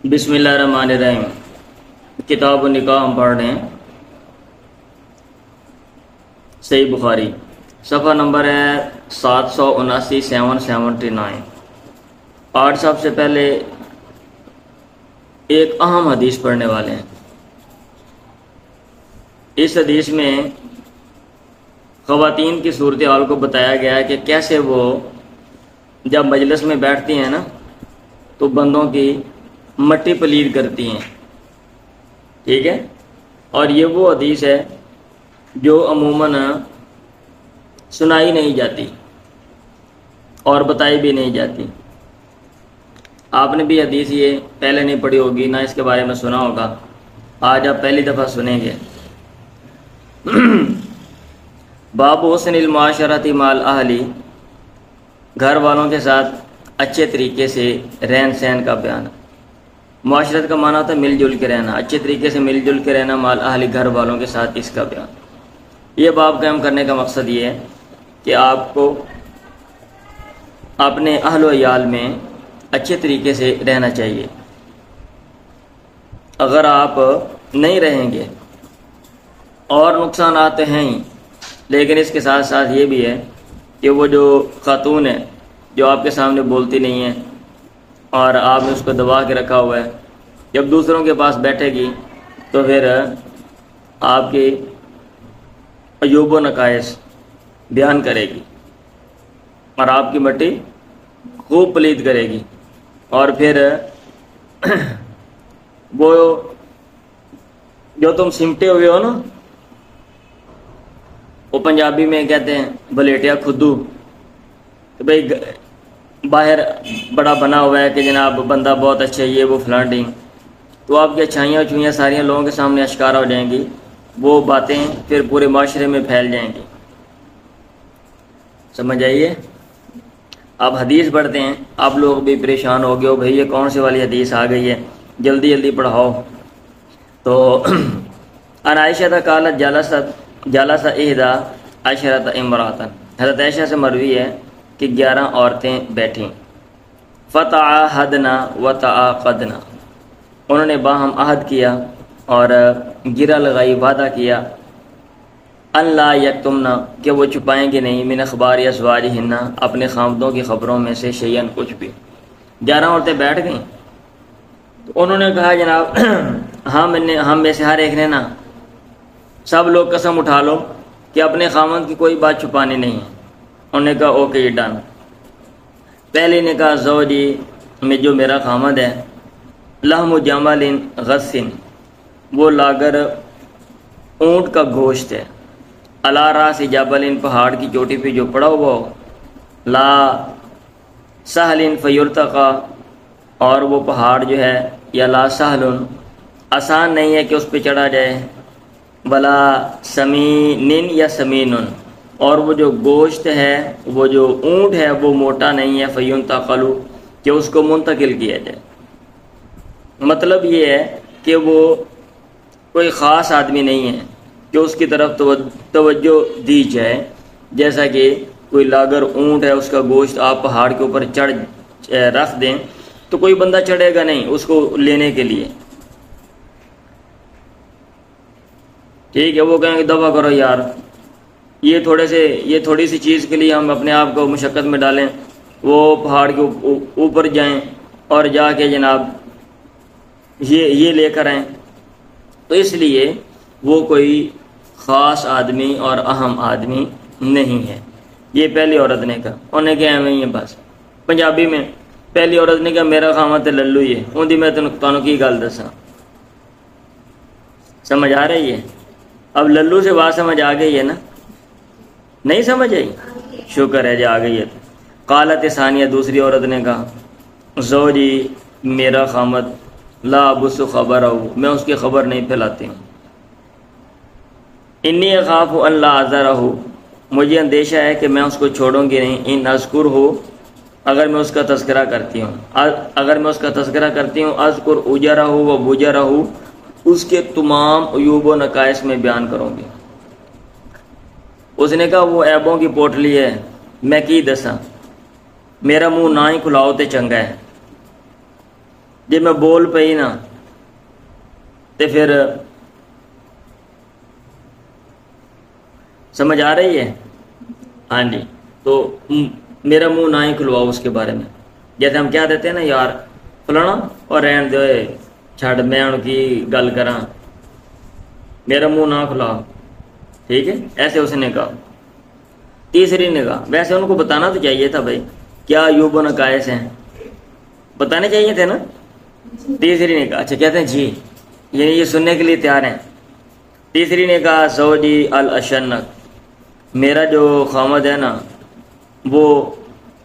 بسم اللہ الرحمن الرحیم۔ کتاب النکاح ہم پڑھ رہے ہیں، صحیح بخاری، صفحہ نمبر ہے 779 779۔ آج سب سے پہلے ایک اہم حدیث پڑھنے والے ہیں۔ اس حدیث میں خواتین کی صورتحال کو بتایا گیا ہے کہ کیسے وہ جب مجلس میں بیٹھتی ہیں نا تو بندوں کی مٹی پلید کرتی ہیں، ٹھیک ہے۔ اور یہ وہ حدیث ہے جو عموماً سنائی نہیں جاتی اور بتائی بھی نہیں جاتی۔ آپ نے بھی حدیث یہ پہلے نہیں پڑھی ہوگی، نہ اس کے بارے میں سنا ہوگا، آج آپ پہلی دفعہ سنیں گے۔ باب حسن المعاشرۃ مع الاہل، گھر والوں کے ساتھ اچھے طریقے سے رہن سہن کا بیان۔ معاشرت کا معنی ہوتا ہے مل جل کے رہنا، اچھے طریقے سے مل جل کے رہنا، مع الاہل گھر والوں کے ساتھ، اس کا بیان۔ یہ باب قائم کرنے کا مقصد یہ ہے کہ آپ کو اپنے اہل و عیال میں اچھے طریقے سے رہنا چاہیے۔ اگر آپ نہیں رہیں گے اور نقصانات ہیں ہی، لیکن اس کے ساتھ ساتھ یہ بھی ہے کہ وہ جو خاتون ہے جو آپ کے سامنے بولتی نہیں ہے اور آپ نے اس کو دبا کے رکھا ہوا ہے، جب دوسروں کے پاس بیٹھے گی تو پھر آپ کی عیوب و نقائص بیان کرے گی اور آپ کی مٹی خوب پلید کرے گی۔ اور پھر وہ جو تم سمٹے ہوئے ہو نا، وہ پنجابی میں کہتے ہیں بلیٹیا کھدو، کہ بھئی باہر بڑا بنا ہوا ہے کہ جناب بندہ بہت اچھا ہے، یہ وہ فلاں ڈنگ، تو آپ کی اچھائیاں اچھوئیاں ساریاں لوگوں کے سامنے اشکارا ہو جائیں گی، وہ باتیں پھر پورے معاشرے میں پھیل جائیں گی۔ سمجھ آئیے؟ آپ حدیث پڑھتے ہیں، آپ لوگ بھی پریشان ہو گئے ہو، بھئی یہ کون سی والی حدیث آ گئی ہے، جلدی جلدی پڑھاؤ۔ تو ان عائشہ قالت جلس احدی عشرۃ امرأۃ، حضرت عائشہ سے مروی ہے کہ 11 عورتیں بیٹھیں، فتعاہدنا وتعاقدنا، انہوں نے باہم عہد کیا اور گرہ لگائی، وعدہ کیا، ان لا یکتمنا، کہ وہ چھپائیں گے نہیں، من اخبار ازواجہن، اپنے خامدوں کی خبروں میں سے، شیئن کچھ بھی۔ 11 عورتیں بیٹھ گئیں تو انہوں نے کہا جناب ہم میں سے ہر ایک نے نا، سب لوگ قسم اٹھا لو کہ اپنے خامد کی کوئی بات چھپانی نہیں ہے۔ انہوں نے کہا اوکے ڈن۔ پہلے نے کہا زوجی، میں جو میرا خامد ہے، لحم جمل غث، وہ لاگر اونٹ کا گوشت ہے، علی راس جبل، پہاڑ کی چوٹی پہ جو پڑا ہوا ہو، لا سہل فیرتقا، اور وہ پہاڑ جو ہے، یا لا سہل، آسان نہیں ہے کہ اس پہ چڑھا جائے، ولا سمین یا سمین، اور وہ جو گوشت ہے، وہ جو اونٹ ہے، وہ موٹا نہیں ہے، فینتقل، کہ اس کو منتقل کیا جائے۔ مطلب یہ ہے کہ وہ کوئی خاص آدمی نہیں ہے کہ اس کی طرف توجہ دی جائے، جیسا کہ کوئی لاگر اونٹ ہے، اس کا گوشت آپ پہاڑ کے اوپر رکھ دیں تو کوئی بندہ چڑھے گا نہیں اس کو لینے کے لیے، ٹھیک ہے۔ وہ کہیں گے دفع کرو یار، یہ تھوڑی سی چیز کے لیے ہم اپنے آپ کو مشقت میں ڈالیں، وہ پہاڑ کے اوپر جائیں اور جا کے جناب یہ لے کر آئیں۔ تو اس لیے وہ کوئی خاص آدمی اور اہم آدمی نہیں ہے۔ یہ پہلی عورت نے کہا، انہوں نے کہا میں یہ بس پنجابی میں پہلی عورت نے کہا میرا خامد تے للو ہی ہے، اندھی میں تانوں کی گل دساں۔ سمجھ آ رہی ہے؟ اب للو سے بات سمجھ آ گئی ہے نا؟ نہیں سمجھ آئی؟ شکر ہے جی آ گئی ہے۔ قالت ثانیہ، دوسری عورت نے کہا، زوجی، میرا خامد، لا ابث خبرہ، میں اس کی خبر نہیں پھیلاتی ہوں، انی اخاف ان لا اذرہ، مجھے اندیشہ ہے کہ میں اس کو چھوڑوں گی نہیں، ان اذکر ہو، اگر میں اس کا تذکرہ کرتی ہوں، اذکر اجرہ و بجرہ، اس کے تمام عیوب و نقائص میں بیان کروں گی۔ اس نے کہا وہ عیبوں کی پوٹلی ہے، میں کی دساں، میرا منہ نہ ہی کھلاؤ تے چنگا ہے۔ جی میں بول پئی نا تو پھر سمجھ آ رہی ہے؟ ہاں جی، تو میرا منہ نہ ہی کھلواؤ اس کے بارے میں. جیسے ہم کیا دیتے ہیں نا یار فلانا اور رہن دے چھڑ میں ان کی گل کراں، میرا منہ نہ کھلاؤ، ٹھیک ہے؟ ایسے اس نے کہا. تیسری نے کہا، ویسے ان کو بتانا تو چاہیے تھا بھائی کیا ایوب و نقائص ہیں، بتانے چاہیے تھے نا. تیسری نے کہا اچھا کہتے ہیں جی، یعنی یہ سننے کے لیے تیار ہیں. تیسری نے کہا زوجی الاشنک، میرا جو خامد ہے نا وہ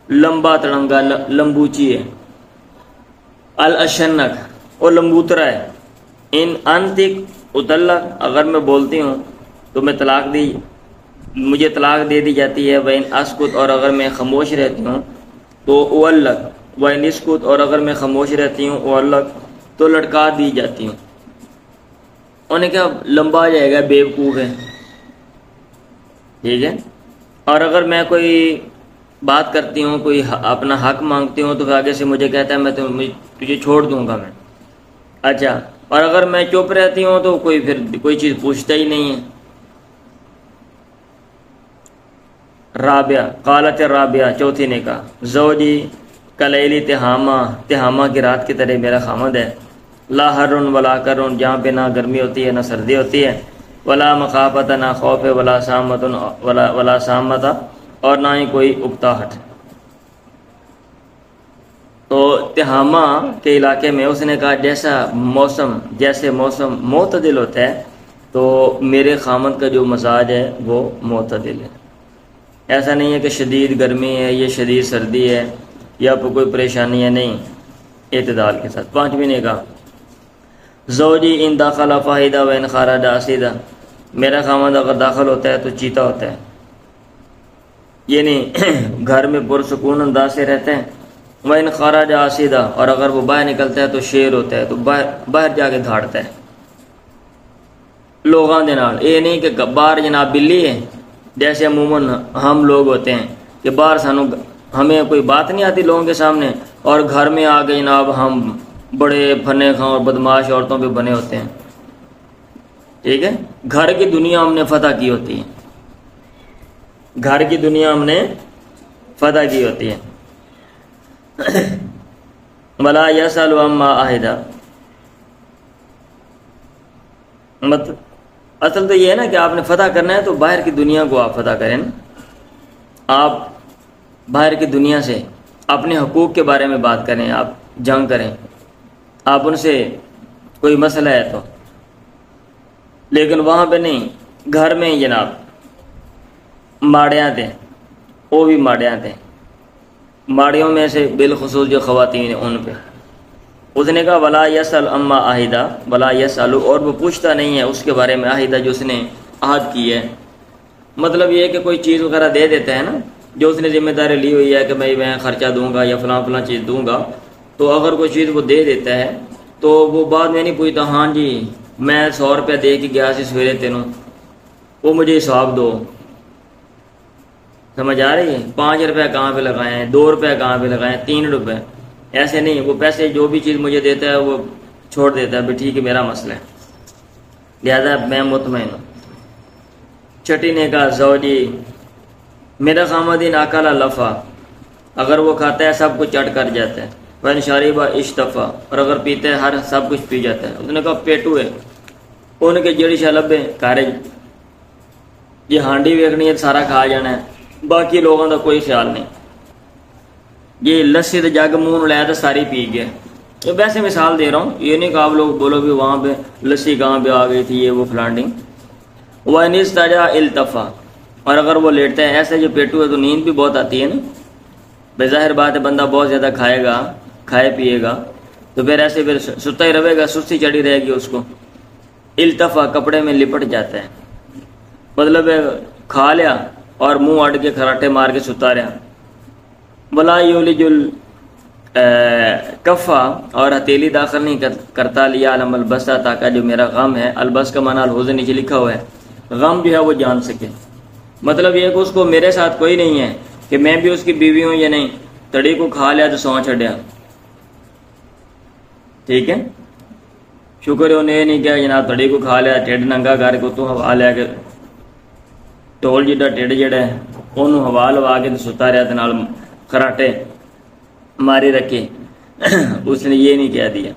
لمبا تڑنگا لمبوچی ہے. الاشنک وہ لمبوترا ہے. ان انتق اطلق، اگر میں بولتی ہوں تو میں مجھے طلاق دے دی جاتی ہے. وَإِنْ أَسْكُتْ، اور اگر میں خاموش رہتی ہوں تو اُوَلَّق. وَإِنْ اسْكُتْ، اور اگر میں خاموش رہتی ہوں اُوَلَّق تو لٹکا دی جاتی ہوں. انہوں نے کہا لمبا جائے گا، بیوقوف ہے، ٹھیک ہے. اور اگر میں کوئی بات کرتی ہوں، کوئی اپنا حق مانگتی ہوں تو پھر آگے سے مجھے کہتا ہے میں تجھے چھوڑ دوں گا میں. اچھا، اور اگر میں چپ رہتی ہوں تو پھر کوئی چیز پوچھتا ہی نہیں ہے. رابعہ قالت رابعہ، چوتھی نے کہا زوجی کلیلی تہامہ کی رات کی طرح میرا خامد ہے. لا حرن ولا کرن، جہاں پہ نہ گرمی ہوتی ہے نہ سردی ہوتی ہے. ولا مخافت، نہ خوف ہے. ولا سامت، اور نہ ہی کوئی اکتاہٹ. تو تہامہ کے علاقے میں اس نے کہا جیسے موسم معتدل ہوتا ہے تو میرے خامد کا جو مزاج ہے وہ معتدل ہے. ایسا نہیں ہے کہ شدید گرمی ہے، یہ شدید سردی ہے یا کوئی پریشانی ہے، نہیں، اعتدال کے ساتھ. پانچویں نے کہا زوجی ان داخلہ فاہدہ و ان خرج عصیدہ، میرا خامد اگر داخل ہوتا ہے تو چیتا ہوتا ہے، یعنی گھر میں پرسکون انداز سے رہتے ہیں. وہ ان خرج عصیدہ، اور اگر وہ باہر نکلتا ہے تو شیر ہوتا ہے، تو باہر جا کے دھاڑتا ہے لوگاں دے نال. یہ نہیں کہ باہر جناب بلی ہے جیسے عموماً ہم لوگ ہوتے ہیں کہ باہر ہمیں کوئی بات نہیں آتی لوگوں کے سامنے، اور گھر میں آ کے جناب ہم بڑے پھنے خاں اور بدماش عورتوں پہ بنے ہوتے ہیں، ٹھیک ہے. گھر کی دنیا ہم نے فتح کی ہوتی ہے، گھر کی دنیا ہم نے فتح کی ہوتی ہے. ولا یسأل عما عہدہ، مطلب اصل تو یہ ہے نا کہ آپ نے فتح کرنا ہے تو باہر کی دنیا کو آپ فتح کریں نا. آپ باہر کی دنیا سے اپنے حقوق کے بارے میں بات کریں، آپ جنگ کریں، آپ ان سے کوئی مسئلہ ہے تو. لیکن وہاں پہ نہیں، گھر میں ہی جناب ماڑیاں تھیں، وہ بھی ماڑیاں تھیں، ماڑیوں میں سے بالخصوص جو خواتین ہیں ان پہ. اس نے کہا ولا یسأل عما عہدہ ولا یسأل، اور وہ پوچھتا نہیں ہے اس کے بارے میں عہدہ جو اس نے عہد کی ہے. مطلب یہ ہے کہ کوئی چیز وغیرہ دے دیتا ہے نا جو اس نے ذمہ داری لی ہوئی ہے کہ میں خرچہ دوں گا یا فلاں چیز دوں گا، تو اگر کوئی چیز وہ دے دیتا ہے تو وہ بعد میں نہیں پوچھتا ہاں جی میں 100 روپیہ دے کے گیا سی سویرے تینوں، وہ مجھے حساب دو. سمجھ آ رہی ہے؟ 5 روپے کہاں پہ لگائے ہیں، 2 روپے کہاں پہ لگائے ہیں، 3 روپے. ایسے نہیں، وہ پیسے جو بھی چیز مجھے دیتا ہے وہ چھوڑ دیتا ہے، ٹھیک ہے میرا مسئلہ ہے، لہذا میں مطمئن ہوں. چھٹی نے کہا زوجی میرا خامدین اکل لفا، اگر وہ کھاتا ہے سب کچھ چٹ کر جاتا ہے. وَإِنْ شَرِبَ اشتفا، اور اگر پیتا ہے ہر سب کچھ پی جاتا ہے. اس نے کہا پیٹو ہے ان کے جڑی شلب ہے کارج، یہ ہانڈی ویکنی ہے سارا کھا جانا ہے، باقی لوگوں کا کوئی خیال نہیں. یہ لسی تو جگ منہ لایا تو ساری پی گیا. تو ویسے مثال دے رہا ہوں، یہ نہیں کہ آپ لوگ بولو بھی وہاں پہ لسی کہاں پہ آ گئی تھی یہ وہ فلانڈنگ. وَإِنِ اسْتَجَا الْتَفَا، اور اگر وہ لیٹتا ہے ایسے جو پیٹو ہے تو نیند بھی بہت آتی ہے نا، بظاہر بات ہے بندہ بہت زیادہ کھائے پیے گا تو پھر ایسے پھر ستا ہی رہے گا، سستی چڑھی رہے گی اس کو. التفا کپڑے میں لپٹ جاتا ہے، مطلب کھا لیا اور منہ اڑ کے کھراٹے مار کے ستا رہا. ولا یولج کفا، اور ہتھیلی داخل نہیں کرتا لیا علم البسا، تاکہ جو میرا غم ہے، البس کا معنی الحزن نیچے لکھا ہوا ہے، غم جو ہے وہ جان سکے. مطلب یہ کہ اس کو میرے ساتھ کوئی نہیں ہے کہ میں بھی اس کی بیوی ہوں یا نہیں، تڑی کو کھا لیا تو سو چڑھیا. ٹھیک ہے، شکر ہے انہیں یہ نہیں کیا جناب تھڑی کو کھا لیا ٹھڈ ننگا کر کے تو ہوا لیا کے ٹول جا ٹھڈ جڑا ہے انہوں ہوا لوا کے ستا رہا نال کراٹے ماری رکھے اس نے یہ نہیں کہہ دیا۔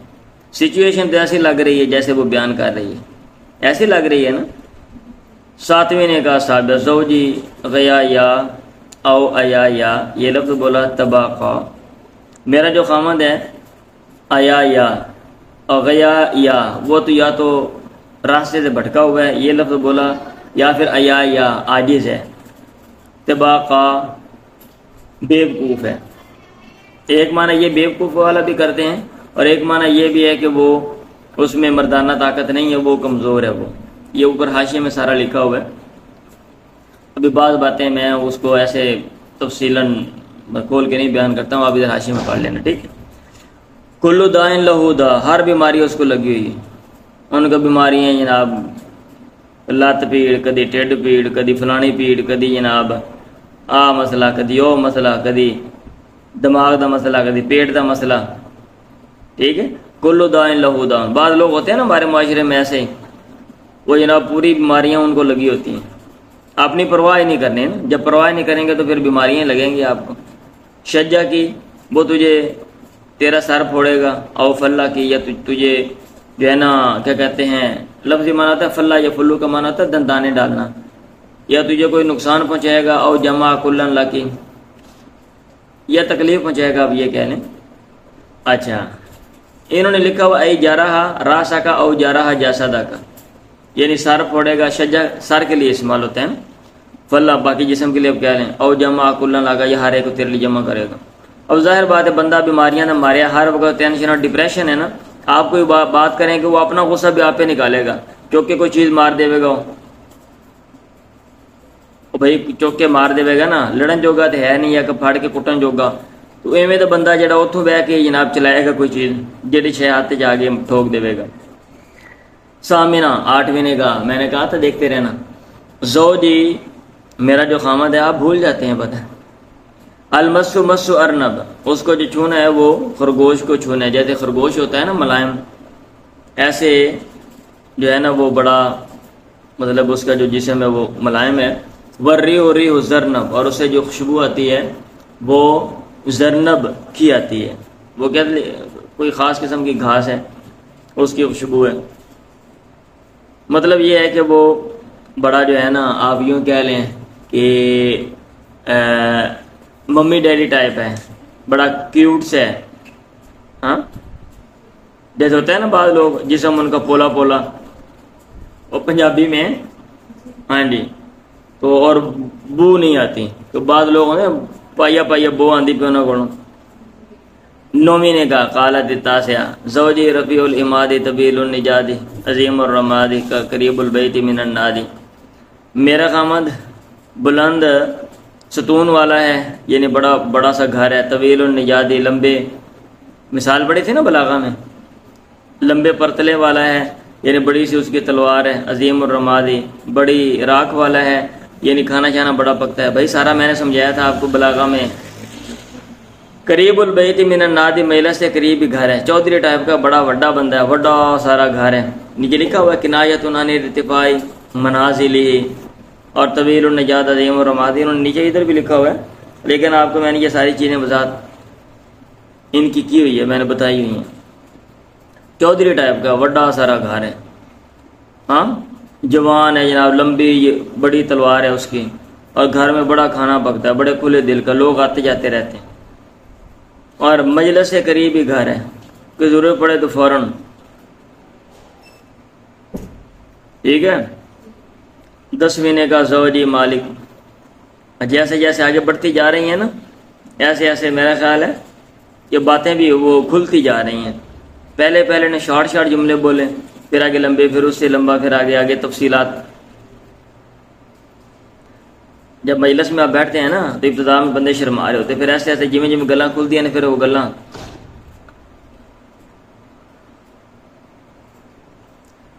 سچویشن تو ایسی لگ رہی ہے جیسے وہ بیان کر رہی ہے، ایسی لگ رہی ہے نا۔ ساتویں نے کہا صاحب زوجی غیا یا او ایا یا، یہ لفظ بولا تباقا، میرا جو خامد ہے ایا یا اور غیا یا، وہ تو یا تو راستے سے بھٹکا ہوا ہے، یہ لفظ بولا، یا پھر ایا یا عاجز ہے، تباقا بیوقوف ہے۔ ایک معنی یہ بیوقوف والا بھی کرتے ہیں اور ایک معنی یہ بھی ہے کہ وہ اس میں مردانہ طاقت نہیں ہے، وہ کمزور ہے، وہ یہ اوپر حاشیے میں سارا لکھا ہوا ہے۔ ابھی بعض باتیں میں اس کو ایسے تفصیلاً کھول کے نہیں بیان کرتا ہوں، آپ ادھر حاشیے میں پڑھ لینا، ٹھیک ہے۔ کلو دائن لہو دا، ہر بیماری اس کو لگی ہوئی ہے، ان کا بیماری ہیں جناب لت پیڑ، کدی ٹھڈ پیڑ، کدی فلانی پیڑ، کدی جناب آ مسئلہ، کدی او مسئلہ، کدی دماغ دا مسئلہ، کدی پیٹ دا مسئلہ، ٹھیک ہے۔ کلو دائن لہو دا، بعض لوگ ہوتے ہیں نا ہمارے معاشرے میں ایسے، وہ جناب پوری بیماریاں ان کو لگی ہوتی ہیں، اپنی پرواہ ہی نہیں کرنے نا، جب پرواہ نہیں کریں گے تو پھر بیماریاں لگیں گی آپ کو۔ شجا کی، وہ تجھے تیرا سر پھوڑے گا، او فلا کی، یا تجھے جو ہے نا کیا کہتے ہیں لفظی معنی ہوتا ہے فلا یا فلو کا معنی ہوتا ہے دندانے ڈالنا، یا تجھے کوئی نقصان پہنچائے گا، او جمع کلن لاکی، یا تکلیف پہنچائے گا، آپ یہ کہہ لیں۔ اچھا انہوں نے لکھا ہوا ای جا رہا راسا کا او جا رہا جاسدہ کا، یعنی سر پھوڑے گا، شجا سر کے لیے استعمال ہوتا ہے نا، فلا باقی جسم کے لیے اب کہہ لیں، او جمع کلن لاگا، یہ ہر ایک کو تیرے لیے جمع کرے گا۔ اب ظاہر بات ہے بندہ بیماریاں نہ ماریا، ہر وقت ٹینشن اور ڈپریشن ہے نا، آپ کوئی بات کریں کہ وہ اپنا غصہ بھی آپ پہ نکالے گا، چوکے کوئی چیز مار دے گا، بھائی چوکے مار دے گا نا، لڑن جوگا تو ہے نہیں، یا کہ پھاڑ کے کٹن جوگا، تو ایویں تو بندہ جڑا اتوں بہ کے جناب چلائے گا کوئی چیز، جڑی چھ ہاتھ جا کے ٹھوک دے گا۔ سامنا آٹھویں نے کہا، میں نے کہا تھا دیکھتے رہنا، زوجی میرا جو خامد ہے، آپ بھول جاتے ہیں پتہ، المسو مسو ارنب، اس کو جو چھونا ہے وہ خرگوش کو چھونا ہے، جیسے خرگوش ہوتا ہے نا ملائم، ایسے جو ہے نا وہ بڑا مطلب اس کا جو جسم ہے وہ ملائم ہے۔ ورریح ریح زرنب، اور اس سے جو خوشبو آتی ہے وہ زرنب کی آتی ہے، وہ کیا کوئی خاص قسم کی گھاس ہے اس کی خوشبو ہے، مطلب یہ ہے کہ وہ بڑا جو ہے نا آپ یوں کہہ لیں کہ ممی ڈیڈی ٹائپ ہے، بڑا کیوٹ سے ہے، ہاں جیسے ہوتا ہے نا بعض لوگ جسم ان کا پولا پولا، اور پنجابی میں ہاں جی، تو اور بو نہیں آتی، تو بعض لوگ ہوتے ہیں پائیا پائیا بو آندی پہ انہوں کو۔ نومی نے کہا قالت التاسعہ زوجی رفیع الاماد طویل النجاد عظیم الرماد قریب البیت من النادی، میرا خامد بلند ستون والا ہے، یعنی بڑا سا گھر ہے، طویل النجاد لمبے، مثال بڑی تھی نا بلاغہ میں، لمبے پرتلے والا ہے، یعنی بڑی سی اس کی تلوار ہے، عظیم الرمادی بڑی راکھ والا ہے، یعنی کھانا شانا بڑا پکتا ہے، بھائی سارا میں نے سمجھایا تھا آپ کو بلاغہ میں۔ قریب البیت من النادی، میلہ سے قریب ہی گھر ہے، چودھری ٹائپ کا بڑا وڈا بندہ ہے، وڈا سارا گھر ہے، نیچے لکھا ہوا ہے کنایت عن ارتفاع منازلہ، اور طویل النجاد عظیم الرمادی، انہوں نے نیچے ادھر بھی لکھا ہوا ہے، لیکن آپ کو میں نے یہ ساری چیزیں وضاحت ان کی ہوئی ہے، میں نے بتائی ہوئی ہیں۔ چودھری ٹائپ کا وڈا سارا گھر ہے، ہاں جوان ہے جناب، لمبی بڑی تلوار ہے اس کی، اور گھر میں بڑا کھانا پکتا ہے، بڑے کھلے دل کا، لوگ آتے جاتے رہتے ہیں، اور مجلس سے قریب ہی گھر ہے، کوئی ضرورت پڑے تو فوراً، ٹھیک ہے۔ 10ویں نے کہا زوجی مالک، جیسے جیسے آگے بڑھتی جا رہی ہیں نا ایسے ایسے میرا خیال ہے کہ باتیں بھی وہ کھلتی جا رہی ہیں، پہلے نے شارٹ جملے بولے، پھر آگے لمبے، پھر اس سے لمبا، پھر آگے تفصیلات۔ جب مجلس میں آپ بیٹھتے ہیں نا تو ابتدا میں بندے شرما رہے ہوتے، پھر ایسے ایسے جی گلاں کھلتی ہیں پھر وہ گلاں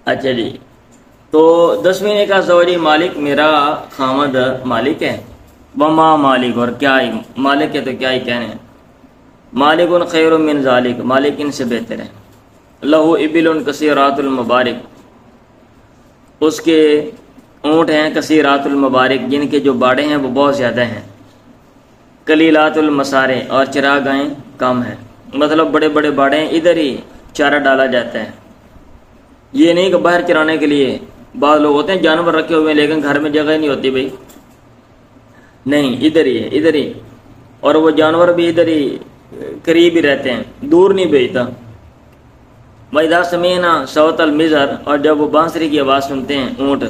اچھا جی۔ تو 10ویں نے کہا زوجی مالک، میرا خامد مالک ہے، وما مالک، اور کیا ہی مالک ہے تو کیا ہی کہنے ہیں، مالک خیر من ذالک، مالک ان سے بہتر ہے، لہو ابل کثیرات المبارک، اس کے اونٹ ہیں کثیرات المبارک، جن کے جو باڑے ہیں وہ بہت زیادہ ہیں، قلیلات المسارے، اور چراگاہیں کم ہیں، مطلب بڑے بڑے باڑے ہیں، ادھر ہی چارہ ڈالا جاتا ہے۔ یہ نہیں کہ باہر چرانے کے لیے بعض لوگ ہوتے ہیں جانور رکھے ہوئے ہیں لیکن گھر میں جگہ نہیں ہوتی بھائی، نہیں، ادھر ہی ہے، ادھر ہی، اور وہ جانور بھی ادھر ہی قریب ہی رہتے ہیں، دور نہیں بھیجتا۔ وَإِذَا سَمِعْنَا صَوْتَ الْمِزْرِ، اور جب وہ بانسری کی آواز سنتے ہیں اونٹ،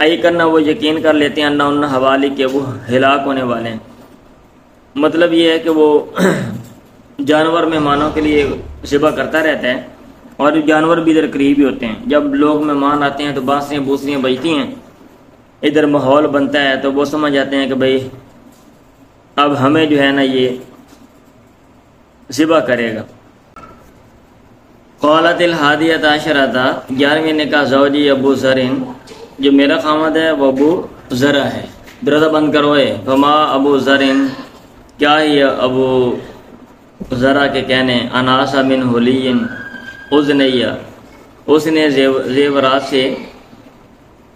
ای کرنا وہ یقین کر لیتے ہیں انہن حوالی کہ وہ ہلاک ہونے والے ہیں۔ مطلب یہ ہے کہ وہ جانور مہمانوں کے لیے ذبح کرتا رہتا ہے، اور جانور بھی ادھر قریب ہی ہوتے ہیں۔ جب لوگ مہمان آتے ہیں تو بانسریاں بوسریاں بجتی ہیں، ادھر ماحول بنتا ہے، تو وہ سمجھ جاتے ہیں کہ بھئی اب ہمیں جو ہے نا یہ ذبح کرے گا۔ قالت الحادیۃ عشرۃ، 11ویں نے کہا زوجی ابو ذر، جو میرا خامد ہے وہ ابو ذرا ہے، دروازہ بند کرو۔ فما ابو ذر، کیا ہی ابو ذرا کے کہنے، اناسا من حلی اذنیہ، اس نے زیورات سے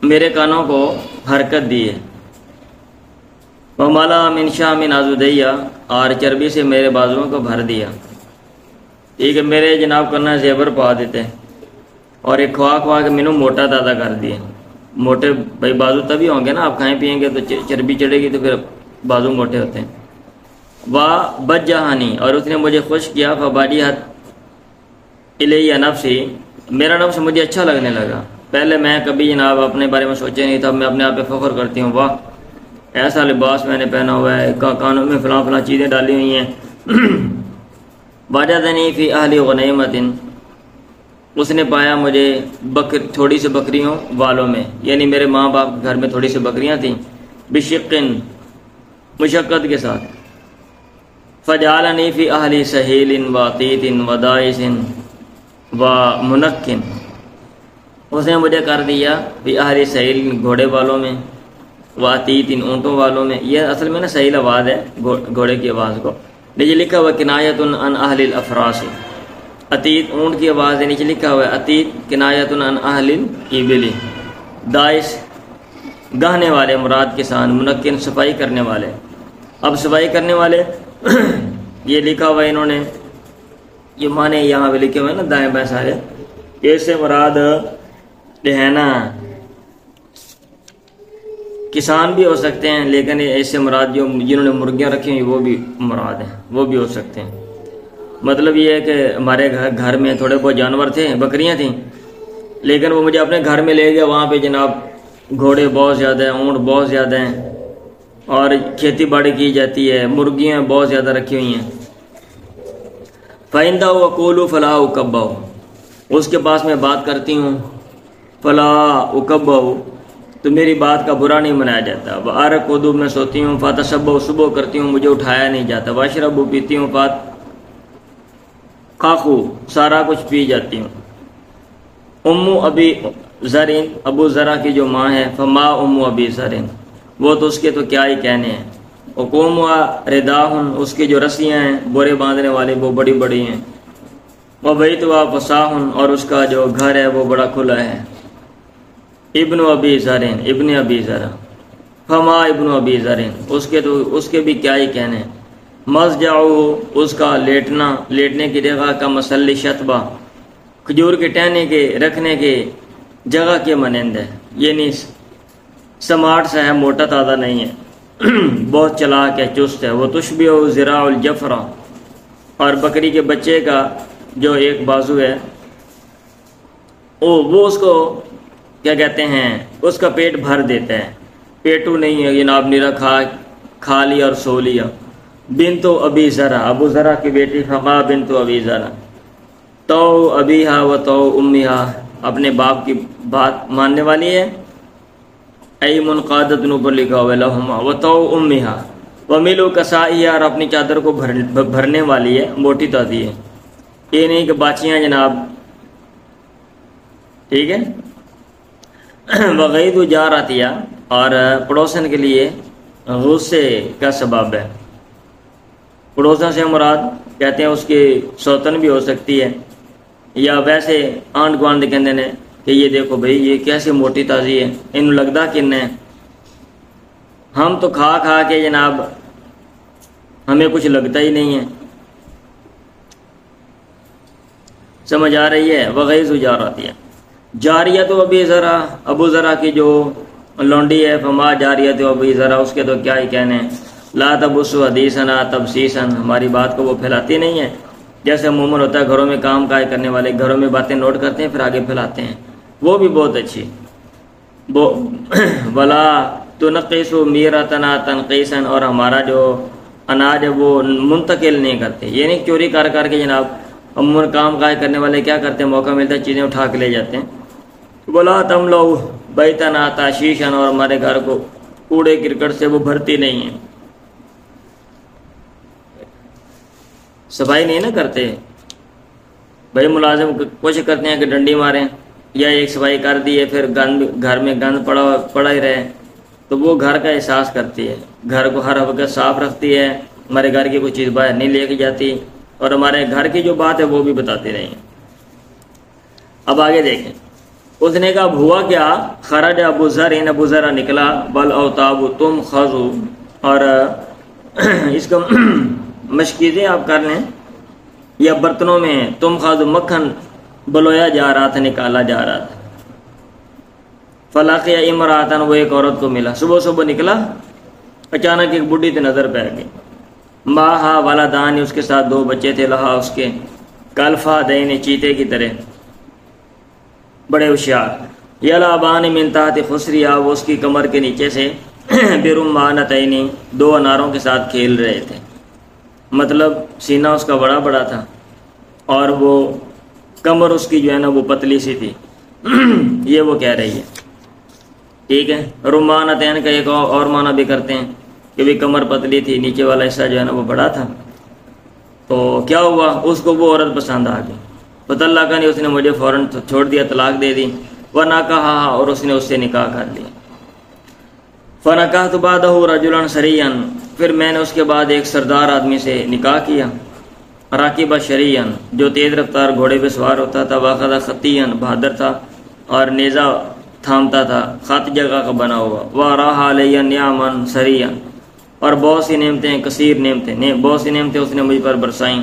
میرے کانوں کو حرکت دی ہے، وملا من شاہ من ازدیہ، اور چربی سے میرے بازوؤں کو بھر دیا۔ ٹھیک ہے، میرے جناب کرنا زیور پا دیتے، اور ایک کھوا کھوا کے مینوں موٹا دادا کر دیے۔ موٹے بھائی بازو تبھی ہوں گے نا، آپ کھائیں پیئیں گے تو چربی چڑھے گی تو پھر بازو موٹے ہوتے ہیں۔ بجہانی، اور اس نے مجھے خوش کیا، فبادیت الیہ نفسی، میرا نفس مجھے اچھا لگنے لگا۔ پہلے میں کبھی جناب اپنے بارے میں سوچے نہیں تھا، میں اپنے آپ پہ فخر کرتی ہوں، واہ ایسا لباس میں نے پہنا ہوا ہے، کانوں میں فلاں فلاں چیزیں ڈالی ہوئی ہیں۔ وجدنی فی اہل غنیمۃ، اس نے پایا مجھے تھوڑی سی بکریوں والوں میں، یعنی میرے ماں باپ کے گھر میں تھوڑی سی بکریاں تھیں، بشقن، مشقت کے ساتھ۔ فجعلنی فی اہل سہیل وعطیت ودائس ومنکن، اس نے مجھے کر دیا فی اہل سہیل، گھوڑے والوں میں، وعطیت، اونٹوں والوں میں۔ یہ اصل میں نا سہیل آواز ہے گھوڑے کی آواز کو، نیچے لکھا ہوا کنایت عن اہل الافراس، عتیت اونٹ کی آواز ہے، نیچے لکھا ہوا ہے عتیت کنایت عن اہل الابل، دائس گہنے والے مراد کے سان، منکن صفائی کرنے والے۔ اب صفائی کرنے والے یہ لکھا ہوا ہے انہوں نے، یہ معنی یہاں پہ لکھے ہوئے نا دائیں بائیں سارے، اس سے مراد جو ہے نا کسان بھی ہو سکتے ہیں، لیکن اس سے مراد جو جنہوں نے مرغیاں رکھی ہوئی وہ بھی مراد ہیں، وہ بھی ہو سکتے ہیں۔ مطلب یہ ہے کہ ہمارے گھر میں تھوڑے بہت جانور تھے، بکریاں تھیں، لیکن وہ مجھے اپنے گھر میں لے گیا، وہاں پہ جناب گھوڑے بہت زیادہ ہیں، اونٹ بہت زیادہ ہیں، اور کھیتی باڑی کی جاتی ہے، مرغیاں بہت زیادہ رکھی ہوئی ہیں۔ فَإِنْدَهُ وَقُولُوا فَلَا أُكَبَّهُ، اس کے پاس میں بات کرتی ہوں، فَلَا أُكَبَّهُ، تو میری بات کا برا نہیں منایا جاتا۔ وَأَرْقُدُ، میں سوتی ہوں، فَأَتَصَبَّحُ، صبح کرتی ہوں، مجھے اٹھایا نہیں جاتا۔ وَأَشْرَبُ، پیتی ہوں، فَأَخُو، سارا کچھ پی جاتی ہوں۔ ام ابی ذر، ابو ذرا کی جو ماں ہے، فما ام ابی ذر، وہ تو اس کے تو کیا ہی کہنے ہیں۔ حکوم و رداہن، اس کی جو رسیاں ہیں بورے باندھنے والی وہ بڑی بڑی ہیں۔ وبیت و فصاحن، اور اس کا جو گھر ہے وہ بڑا کھلا ہے۔ ابن ابی ذر، ابن ابی ذر، فما ابن ابی ذر، اس کے بھی کیا ہی کہنے۔ مضجعہ، اس کا لیٹنے کی جگہ کا مسلی شتبہ، کھجور کے ٹہنے کے رکھنے کے جگہ کے مانند ہے، یعنی سمارٹ سا ہے، موٹا تازہ نہیں ہے، بہت چلاک ہے، چست ہے۔ وہ تشبیہ ذراع الجفرہ، اور بکری کے بچے کا جو ایک بازو ہے وہ اس کو کیا کہتے ہیں، اس کا پیٹ بھر دیتا ہے، پیٹو نہیں ہے جناب، نیرا کھا لیا اور سو لیا۔ بنت ابی ذرا، ابو ذرا کی بیٹی، فما بنت ابی ذرا، تو ابیہا و تو امیہا، اپنے باپ کی بات ماننے والی ہے۔ ای منقادت پر لکھا ہوا لہما و تو امیہا وملو کسائیہ، اور اپنی چادر کو بھرنے والی ہے، موٹی تازی ہے، یہ نہیں کہ باچیاں جناب، ٹھیک ہے۔ وغید جاراتیہ، اور پڑوسن کے لیے غصے کا سبب ہے۔ پڑوسن سے مراد کہتے ہیں اس کی سوتن بھی ہو سکتی ہے، یا ویسے آنڈ گوانڈ کہندے نے کہ یہ دیکھو بھئی یہ کیسے موٹی تازی ہے، انہوں لگدا کن ہے، ہم تو کھا کھا کے جناب ہمیں کچھ لگتا ہی نہیں ہے. سمجھ آ رہی ہے؟ وغیظ جاریہ، جاریہ تو ابو ذرا کی جو لونڈی ہے، فما جاریہ تو ابو ذرا، اس کے تو کیا ہی کہنے ہیں. لا تبسو حدیثنا تبسیسا، ہماری بات کو وہ پھیلاتی نہیں ہے. جیسے عموماً ہوتا ہے گھروں میں کام کاج کرنے والے گھروں میں باتیں نوٹ کرتے ہیں پھر آگے پھیلاتے ہیں، وہ بھی بہت اچھی. ولا تنقص میرتنا تنقیسا، اور ہمارا جو اناج ہے وہ منتقل نہیں کرتے، یہ نہیں چوری کر کر کے جناب عموماً کام کاج کرنے والے کیا کرتے ہیں، موقع ملتا ہے چیزیں اٹھا کے لے جاتے ہیں. ولا تملؤ بیتنا تاشیشا، اور ہمارے گھر کو کوڑے کرکٹ سے وہ بھرتی نہیں ہے، صفائی نہیں نہ کرتے. بھائی ملازم کوشش کرتے ہیں کہ ڈنڈی ماریں یا ایک صفائی کر دی ہے پھر گھر میں گند پڑا ہی رہے، تو وہ گھر کا احساس کرتی ہے، گھر کو ہر وقت صاف رکھتی ہے، ہمارے گھر کی کوئی چیز باہر نہیں لے کے جاتی، اور ہمارے گھر کی جو بات ہے وہ بھی بتاتے رہے ہیں. اب آگے دیکھیں، اس نے کہا اب ہوا کیا، خرج ابو ذر، ابو ذر نکلا، بل اوتاب تم خزو، اور اس کا مشکیزیں آپ کر لیں، یا برتنوں میں تم خزو مکھن بلویا جا رہا تھا، نکالا جا رہا تھا. فلاقیہ امراتن، وہ ایک عورت کو ملا، صبح صبح نکلا، اچانک ایک بڈھی تے نظر پہ گئی. ماہا والدان، اس کے ساتھ 2 بچے تھے، لہا اس کے، کلفا دین، چیتے کی طرح بڑے ہوشیار. یلعبان من تحت خسریا، وہ اس کی کمر کے نیچے سے برمانتین، 2 اناروں کے ساتھ کھیل رہے تھے. مطلب سینہ اس کا بڑا بڑا تھا اور وہ کمر اس کی جو ہے نا وہ پتلی سی تھی. یہ وہ کہہ رہی ہے، ٹھیک ہے. رمانتین کا ایک اور معنی بھی کرتے ہیں کہ بھی کمر پتلی تھی، نیچے والا حصہ جو ہے نا وہ بڑا تھا. تو کیا ہوا، اس کو وہ عورت پسند آ گئی. اللہ کا نہیں، اس نے مجھے فوراً چھوڑ دیا، طلاق دے دی. ونکحا، اور اس نے اس سے نکاح کر لیا. فنکحت بعدہ رجلا سریا، پھر میں نے اس کے بعد ایک سردار آدمی سے نکاح کیا. راکب شریا، جو تیز رفتار گھوڑے پہ سوار ہوتا تھا. واخذ خطیا، بہادر تھا اور نیزہ تھامتا تھا، خط جگہ کا بنا ہوا. وراح علیہ نعما سریا، اور بہت سی نعمتیں، کثیر نعمتیں، بہت سی نعمتیں اس نے مجھ پر برسائیں.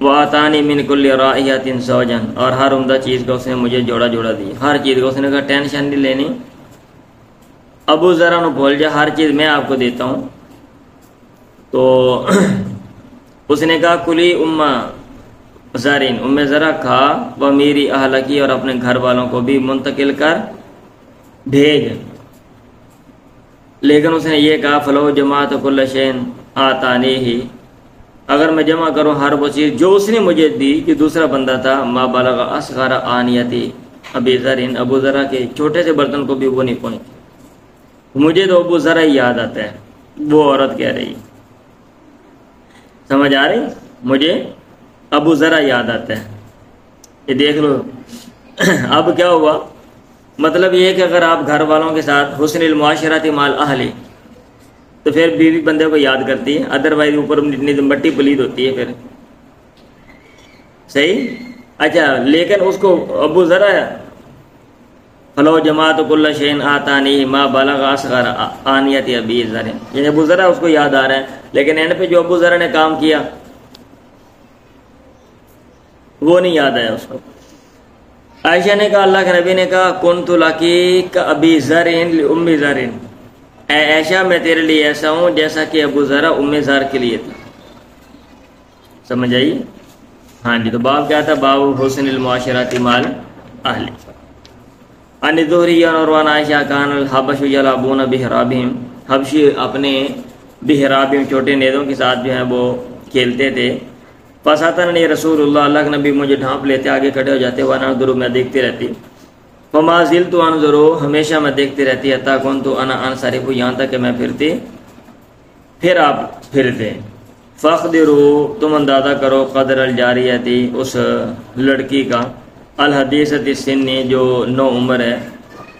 وآتانی من کل رائحۃ زوجا، اور ہر عمدہ چیز کا اس نے مجھے جوڑا جوڑا دی. ہر چیز کو اس نے کہا ٹینشن نہیں لینی، ابو ذرا نو بول جا، ہر چیز میں آپ کو دیتا ہوں. تو اس نے کہا کلی زرین، ذرا کھا، وہ میری اہل کی، اور اپنے گھر والوں کو بھی منتقل کر بھیج. لیکن اس نے یہ کہا فلو جماعت کل شین آتانی ہی، اگر میں جمع کروں ہر وہ چیز جو اس نے مجھے دی، جو دوسرا بندہ تھا، ما بلغ اصغر آنیتی ابی ذرین، ابو ذرا کے چھوٹے سے برتن کو بھی وہ نہیں پہنچتے. مجھے تو ابو ذرا ہی یاد آتا ہے، وہ عورت کہہ رہی، سمجھ آ رہی، مجھے ابو ذرا یاد آتا ہے. یہ دیکھ لو. اب کیا ہوا، مطلب یہ ہے کہ اگر آپ گھر والوں کے ساتھ حسن المعاشرت مال اہلی، تو پھر بیوی بندے کو یاد کرتی ہے، ادروائز اوپر مٹی پلید ہوتی ہے پھر. صحیح. اچھا، لیکن اس کو ابو ذرا فلو جماعت کل شین آتانی ما بلغ اصغر آنیت ابی ذر، یعنی ابو ذرا اس کو یاد آ رہا ہے، لیکن اینڈ پہ جو ابو ذرا نے کام کیا وہ نہیں یاد آیا اس کو. عائشہ نے کہا، اللہ کے نبی نے کہا کنت لکی کابی ذر لام ذر، اے عائشہ میں تیرے لیے ایسا ہوں جیسا کہ ابو ذرا ام ذر کے لیے تھا. سمجھ آئی؟ ہاں جی. تو باب کیا تھا، باب حسن المعاشرات مال اہل. ان ظہری اور عروان عائشہ کان الحبش یلعبون بحرابہم، حبشی اپنے بحرابہم چھوٹے نیزوں کے ساتھ جو ہیں وہ کھیلتے تھے. فساتنی رسول اللہ، اللہ کے نبی مجھے ڈھانپ لیتے، آگے کھڑے ہو جاتے، وانا انظر، میں دیکھتی رہتی. فما زلت انظر، ہمیشہ میں دیکھتی رہتی، حتی کنت انا انصرف، یہاں تک کہ میں پھرتی پھر آپ پھرتے. فاقدروا، تم اندازہ کرو، قدر الجاریتی، اس لڑکی کا، الحدیثۃ السن، جو 9 عمر ہے،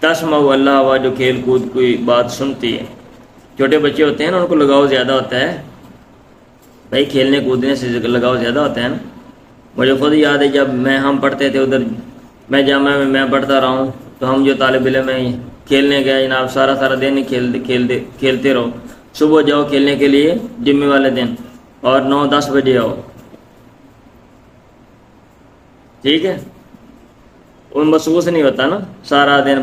تسمع اللہ وا، جو کھیل کود کی بات سنتی ہے. چھوٹے بچے ہوتے ہیں نا، ان کو لگاؤ زیادہ ہوتا ہے بھائی، کھیلنے کودنے سے لگاؤ زیادہ ہوتا ہے نا. مجھے خود یاد ہے جب ہم پڑھتے تھے ادھر، میں جامعہ میں پڑھتا رہا ہوں، تو ہم جو طالب علم ہیں کھیلنے گئے جناب، سارا دن ہی کھیلتے رہو، صبح جاؤ کھیلنے کے لیے جمعے والے دن اور 9-10 بجے آؤ، ٹھیک ہے، ان محسوس نہیں ہوتا نا سارا دن۔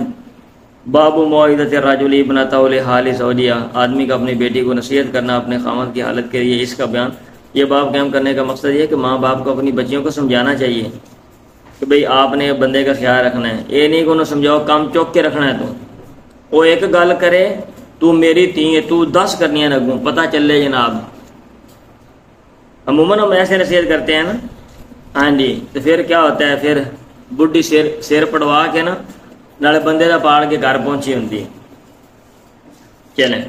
باب موعظۃ الرجل ابنتہ لحال زوجہ، آدمی کا اپنی بیٹی کو نصیحت کرنا اپنے خاوند کی حالت کے لیے، اس کا بیان۔ یہ باب قائم کرنے کا مقصد یہ ہے کہ ماں باپ کو اپنی بچیوں کو سمجھانا چاہیے کہ بھئی آپ نے بندے کا خیال رکھنا ہے، یہ نہیں کہ انہوں سمجھاؤ کام چوک کے رکھنا ہے، تو وہ ایک گل کرے تو میری تھی ہے تو 10 کرنی ہے نگوں، پتہ چلے جناب۔ عموماً ہم ایسے نصیحت کرتے ہیں نا، ہاں جی، تو پھر کیا ہوتا ہے، پھر بڈھی سیر پڑوا کے نا نالے بندے دا پاڑ کے گھر پہنچی ہوتی ہے۔ چلیں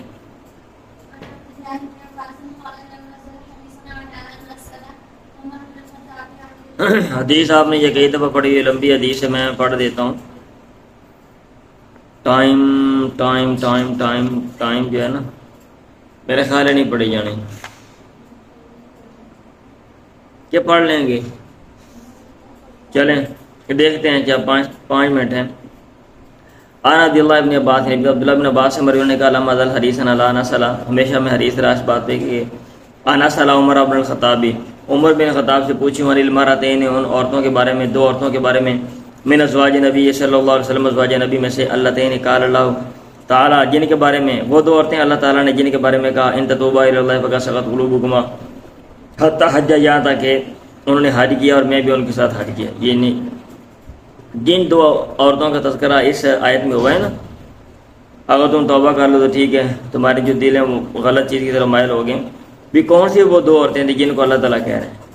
حدیث آپ نے یہ کئی دفعہ پڑھی ہوئی لمبی حدیث ہے، میں پڑھ دیتا ہوں۔ ٹائم جو ہے نا میرے خیال ہے نہیں پڑھی جانی، کہ پڑھ لیں گے، چلیں دیکھتے ہیں، کیا 5 منٹ ہیں۔ آنا عبداللہ ابن عباس، عبداللہ ابن عباس سے مروی نے کہا لما ذل حدیث علی صلاح، ہمیشہ میں حدیث راست بات پہ کہ آنا صلاح عمر ابن الخطابی، عمر بن خطاب سے پوچھی ہماری المراتین، ان عورتوں کے بارے میں، 2 عورتوں کے بارے میں، من ازواج نبی صلی اللہ علیہ وسلم، ازواج نبی میں سے، اللتین قال اللہ تعالیٰ، جن کے بارے میں، وہ 2 عورتیں اللہ تعالیٰ نے جن کے بارے میں کہا ان تتوبا الی اللہ فقد صغت قلوبکما، حتی حج، یہاں تک کہ انہوں نے حج کیا اور میں بھی ان کے ساتھ حج کیا۔ یہ نہیں، جن 2 عورتوں کا تذکرہ اس آیت میں ہوا ہے نا، اگر تم توبہ کر لو تو ٹھیک ہے، تمہاری جو دل ہے وہ غلط چیز کی طرف مائل ہو گئے، بھی کون سی وہ 2 عورتیں تھیں جن کو اللہ تعالیٰ کہہ رہے ہیں،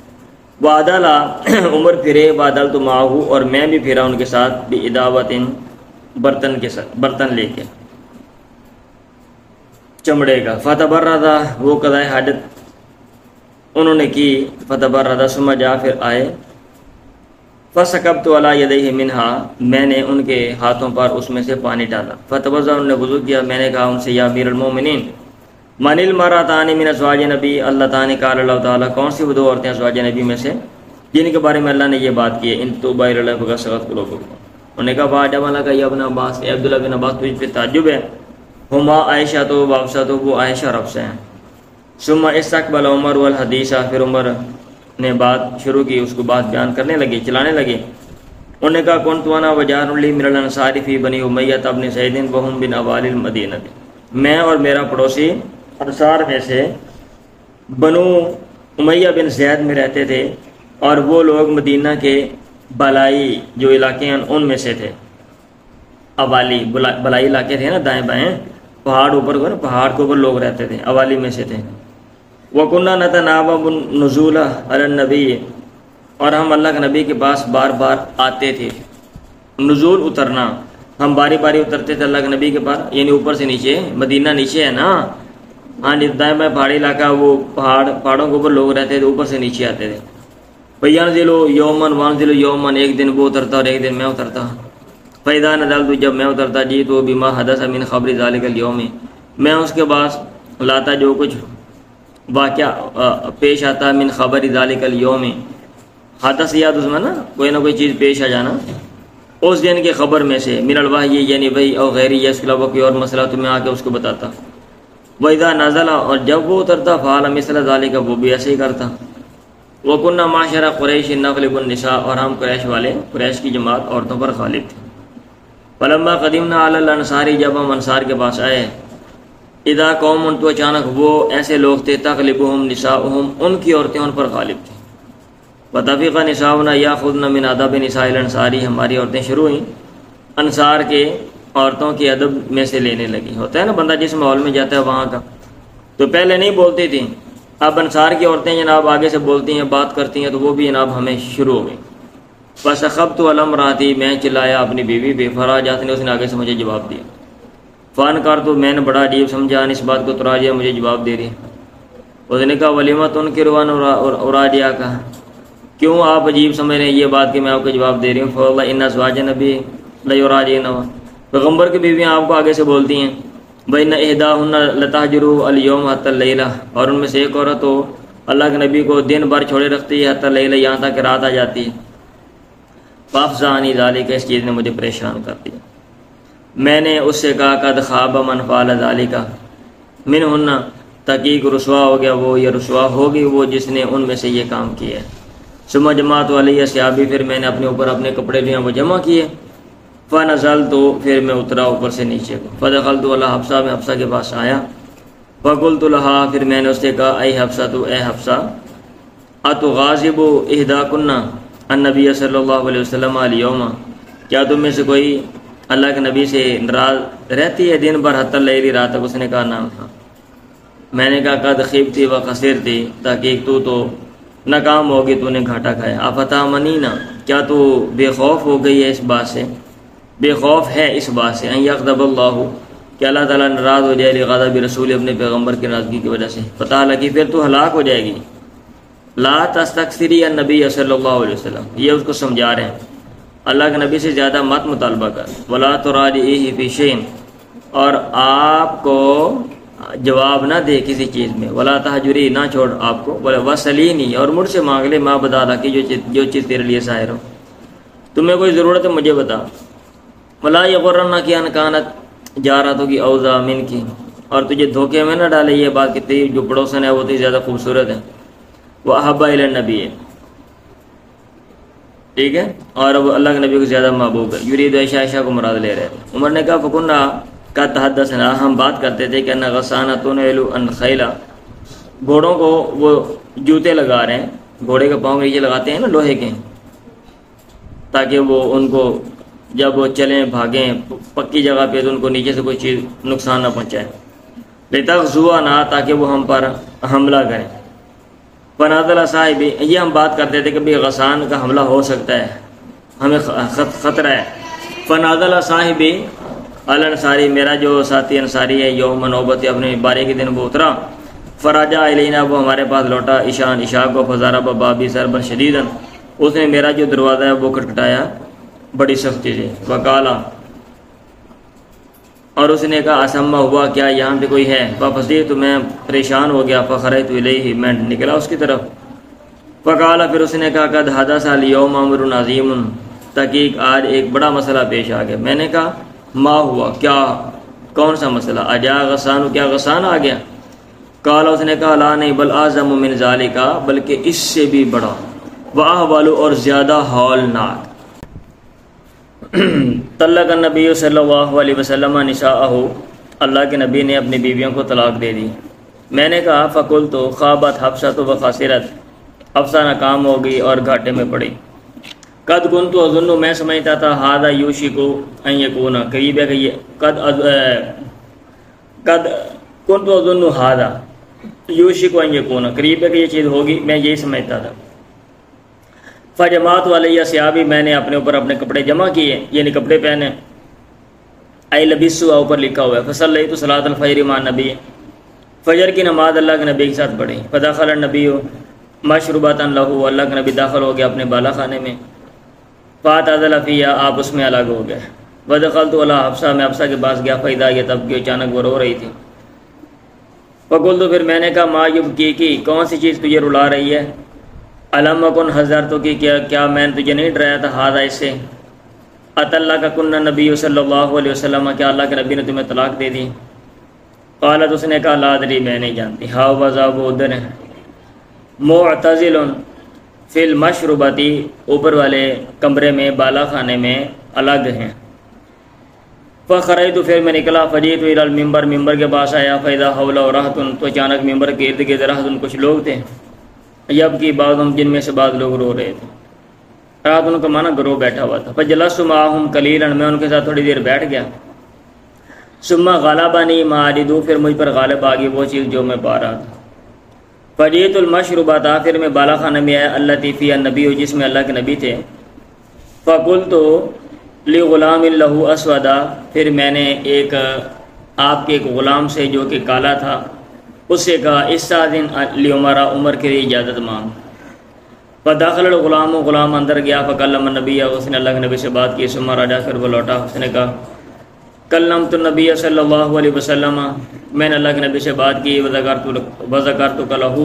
وعدلا عمر پھرے، بادل تو معاہو، اور میں بھی پھرا ان کے ساتھ، بھی اداوت، برتن کے ساتھ، برتن لے کے چمڑے کا، فتبردا، وہ قضائے حاجت انہوں نے کی، فتبردا ثم جا، پھر آئے، فسکبت علی یدیہ منہا، میں نے ان کے ہاتھوں پر اس میں سے پانی ڈالا، فتوضا، انہوں نے وضو کیا، میں نے کہا ان سے یا امیر المومنین من المراتان من ازواج نبی اللہ تعالیٰ قال اللہ تعالیٰ، کون سی وہ 2 عورتیں ازواج نبی میں سے جن کے بارے میں اللہ نے یہ بات کی ہے، ان توبہ الی اللہ فقد صغت قلوبکم۔ انہوں نے کہا فاجاب لک یا ابن عباس، اے عبداللہ بن عباس تجھ پہ تعجب ہے، ہما عائشہ تو وافسہ تو، وہ عائشہ اور حفصہ ہیں۔ ثم استقبل عمر والحدیث، پھر عمر نے بات شروع کی، اس کو بات بیان کرنے لگے، چلانے لگے۔ انہوں نے کہا کنت انا وجار لی من الانصار فی بنی امیہ بن زید وہم بن اوائل المدینہ، میں اور میرا پڑوسی انصار میں سے بنو امیہ بن زید میں رہتے تھے، اور وہ لوگ مدینہ کے بالائی جو علاقے ہیں ان میں سے تھے، اوالی بالائی علاقے تھے نا، دائیں بائیں پہاڑ اوپر کو نا، پہاڑ کے اوپر لوگ رہتے تھے، اوالی میں سے تھے۔ وَكُنَّا نَتَنَاوَبُ النُّزُولَ عَلَى النَّبِيِّ، اور ہم اللہ کے نبی کے پاس بار بار آتے تھے، نزول اترنا، ہم باری باری اترتے تھے اللہ کے نبی کے پاس، یعنی اوپر سے نیچے، مدینہ نیچے ہے نا، ہاں دائیں بائیں پہاڑی علاقہ، وہ پہاڑوں کے اوپر لوگ رہتے تھے، اوپر سے نیچے آتے تھے۔ فَيَنْزِلُ يَوْمًا وَأَنْزِلُ يَوْمًا، ایک دن وہ اترتا اور ایک دن میں اترتا۔ فَإِذَا نَزَلْتُ، جب میں اترتا، جِئْتُ بِمَا حَدَثَ مِنْ خَبْرِ ذَلِكَ الْيَوْمِ، میں اس کے بعد لاتا جو کچھ واقعہ پیش آتا من خبر ذالک اليوم، حدث یاد اس میں نا کوئی نہ کوئی چیز پیش آ جانا، اس دن کی خبر میں سے، من الوحی یعنی وحی، او غیری، یا اس کے علاوہ کوئی اور مسئلہ تو میں آ کے اس کو بتاتا۔ وَإِذَا نَزَلَ، اور جب وہ اترتا، فعل مثل ذالک، وہ بھی ایسے ہی کرتا۔ وَكُنَّا مَعْشَرَ قُرَيْشٍ نَغْلِبُ النِّسَاء، اور ہم قریش والے، قریش کی جماعت عورتوں پر غالب تھے۔ فَلَمَّا قَدِمْنَا عَلَى الْأَنصَارِ، جب ہم انصار کے پاس آئے، اذا قوم، تو اچانک وہ ایسے لوگ تھے، تغلبهم نساؤہم، ان کی عورتیں ان پر غالب تھیں۔ وطفق نساؤنا یاخذن من ادب نساء الانصاری، ہماری عورتیں شروع ہوئیں انصار کے عورتوں کے ادب میں سے لینے لگی۔ ہوتا ہے نا بندہ جس ماحول میں جاتا ہے وہاں کا، تو پہلے نہیں بولتی تھیں، اب انصار کی عورتیں جناب آگے سے بولتی ہیں، بات کرتی ہیں، تو وہ بھی جناب ہمیں شروع ہو گئی۔ فسخبت علی امراتی، میں چلایا اپنی بیوی بے، فراجات نے، اس نے آگے سے مجھے جواب دیا۔ فان کر، تو میں نے بڑا عجیب سمجھا اس بات کو، تراجیہ مجھے جواب دے رہی۔ اس نے کہا ولیمہ تنکرون اراجیہ کا، کیوں آپ عجیب سمجھ رہے ہیں یہ بات کہ میں آپ کو جواب دے رہی ہوں؟ فواللہ ان ازواج نبی لیراجعن، پیغمبر کی بیویاں آپ کو آگے سے بولتی ہیں، بین احداہن لتہجر اليوم حتی اللیلہ، اور ان میں سے ایک عورت تو اللہ کے نبی کو دن بھر چھوڑے رکھتی ہے حتی لیل، یہاں تک کہ رات آ جاتی ہے۔ فافزعنی ذالک، اس چیز نے مجھے پریشان کر دیا۔ میں نے اس سے کہا قد خواب من فعل ذالک منہن، تحقیق رسوا ہو گیا وہ، یا رسوا ہوگی وہ جس نے ان میں سے یہ کام کیا ہے۔ ثم جمعت علیہ ثیابی، پھر میں نے اپنے اوپر اپنے کپڑے جو ہیں وہ جمع کیے۔ فنزلت، پھر میں اترا اوپر سے نیچے کو۔ فدخلت علی حفصہ، میں حفصہ کے پاس آیا۔ فقلت لها، پھر میں نے اس سے کہا اے حفصہ، تو اے حفصہ، اتغاضب احداکن النبی صلی اللہ علیہ وسلم اليوم، کیا تم میں سے کوئی اللہ کے نبی سے ناراض رہتی ہے دن بھر حتی اللیل، رات تک؟ اس نے کہا نام ہاں۔ میں نے کہا قد خیبتی و خسرتی، تحقیق تو ناکام ہوگی، تو نے گھاٹا کھایا۔ افتامنینا، کیا تو بے خوف ہو گئی ہے اس بات سے، بے خوف ہے اس بات سے، ان یغضب اللہ، کہ اللہ تعالیٰ ناراض ہو جائے، لغضب رسول، اپنے پیغمبر کی ناراضگی کی وجہ سے، پتہ لگی پھر تو ہلاک ہو جائے گی۔ لا تستکثری النبی صلی اللہ علیہ وسلم، یہ اس کو سمجھا رہے ہیں، اللہ کے نبی سے زیادہ مت مطالبہ کر۔ ولا تراجعیہ فی شیء، اور آپ کو جواب نہ دے کسی چیز میں۔ ولا تہجری، نہ چھوڑ آپ کو۔ وسلینی، اور مجھ سے مانگ لے، ما بدا لک، جو چیز تیرے لیے ظاہر ہو، تمہیں کوئی ضرورت ہے مجھے بتا۔ ولا یغرنک ان کانت جارتک اوضع منک، اور تجھے دھوکے میں نہ ڈالے یہ بات کہ تیری جو پڑوسن ہے وہ تجھے زیادہ خوبصورت ہے۔ واحب الی النبی، ٹھیک ہے، اور اب اللہ کے نبی کو زیادہ محبوب ہے۔ یرید عائشہ، عائشہ کو مراد لے رہے تھے۔ عمر نے کہا فکنہ کا تحدثنا، ہم بات کرتے تھے کہ ان غسانہ تنعل الخیل، گھوڑوں کو وہ جوتے لگا رہے ہیں، گھوڑے کے پاؤں کے نیچے لگاتے ہیں نا لوہے کے، تاکہ وہ ان کو جب وہ چلیں بھاگیں پکی جگہ پہ تو ان کو نیچے سے کوئی چیز نقصان نہ پہنچائے۔ لتغزونا، تاکہ وہ ہم پر حملہ کریں۔ فنازل صاحب، یہ ہم بات کرتے تھے کہ بھی غسان کا حملہ ہو سکتا ہے، ہمیں خطرہ ہے۔ فنازل صاحب الانصاری، میرا جو ساتھی انصاری ہے، یوم نوبت، اپنے بارے کے دن وہ اترا۔ فراجع الینا، وہ ہمارے پاس لوٹا، عشاء عشاء کو۔ فضرب بابی ضربا شدیدا، اس نے میرا جو دروازہ ہے وہ کھٹکھٹایا بڑی سختی سے۔ وقالا، اور اس نے کہا اسما ہوا، کیا یہاں پہ کوئی ہے؟ ففزعت، تو میں پریشان ہو گیا۔ فخرجت الیہ، میں نکلا اس کی طرف۔ فقالا، پھر اس نے کہا قد حدث اليوم امر عظیم، تحقیق آج ایک بڑا مسئلہ پیش آ گیا۔ میں نے کہا ما ہوا، کیا کون سا مسئلہ؟ اجا غسان، کیا غسان آ گیا؟ قال، اس نے کہا لا نہیں، بل اعظم من ذالک، بلکہ اس سے بھی بڑا، واحول، اور زیادہ ہولناک۔ طلق النبی صلی اللہ علیہ وسلم نساءہ، اللہ کے نبی نے اپنی بیویوں کو طلاق دے دی۔ میں نے کہا فقلت خابت حفصۃ و خاسرت، حفصہ ناکام ہو گئی اور گھاٹے میں پڑی۔ قد کنت اظن، میں سمجھتا تھا ھذا یوشک ان یکون، قریب ہے کہ یہ قد کنت اظن ھذا یوشک ان یکون، قریب ہے کہ یہ چیز ہوگی، میں یہی سمجھتا تھا۔ فجمعت علیہ ثیابی، میں نے اپنے اوپر اپنے کپڑے جمع کیے، یعنی کپڑے پہنے۔ ای لبسوا، اوپر لکھا ہوا ہے۔ فصلیت صلاۃ الفجر مع النبی، فجر کی نماز اللہ کے نبی کے ساتھ پڑھی۔ فدخل النبی مشروبۃ لہ، اللہ کے نبی داخل ہو گیا اپنے بالا خانے میں۔ فاعتزل فیہا، آپ اس میں الگ ہو گئے۔ ودخلت علی حفصہ، میں حفصہ کے پاس گیا۔ فاذا ہی تبکی، اچانک وہ رو رہی تھی۔ فقلت، پھر میں نے کہا ما یبکیکی، کون سی چیز تجھے رلا رہی ہے؟ علم کن حضرتک، کیا میں نے تجھے نہیں ڈرایا تھا؟ ھذا، اس سے۔ اطلق کن نبی صلی اللہ علیہ وسلم، کیا اللہ کے نبی نے تمہیں طلاق دے دی؟ قالت، اس نے کہا لا ادری، میں نہیں جانتی۔ ہا وذا، وہ ادھر ہیں۔ معتزل فی المشربۃ، اوپر والے کمرے میں بالا خانے میں الگ ہیں۔ فخرجت، پھر میں نکلا۔ فجئت الی المنبر، ممبر کے پاس آیا۔ فاذا حولہ رہط، تو اچانک ممبر کے ارد گرد رہط، کچھ لوگ تھے۔ یب کی بعضهم، جن میں سے بعض لوگ رو رہے تھے۔ رات ان کا معنی گروہ بیٹھا ہوا تھا۔ فجلست معهم قلیلا، میں ان کے ساتھ تھوڑی دیر بیٹھ گیا۔ ثم غلبنی ما اجد، پھر مجھ پر غالب آ گئی وہ چیز جو میں پا رہا تھا۔ فجئت المشربۃ، پھر میں بالا خانہ میں آیا، التی فیہا النبی، جس میں اللہ کے نبی تھے۔ فقلت لغلام لہ اسودا، پھر میں نے آپ کے ایک غلام سے جو کہ کالا تھا، اس سے کہا استاذن لعمر، عمر کے لیے اجازت مانگ۔ فداخل الغلام، غلام اندر گیا۔ فکلم النبی، اس نے اللہ کے نبی سے بات کی۔ ثم رجع، پھر وہ لوٹا۔ اس نے کہا کلمت النبی صلی اللہ علیہ وسلم، میں نے اللہ کے نبی سے بات کی۔ وذکرت لہ،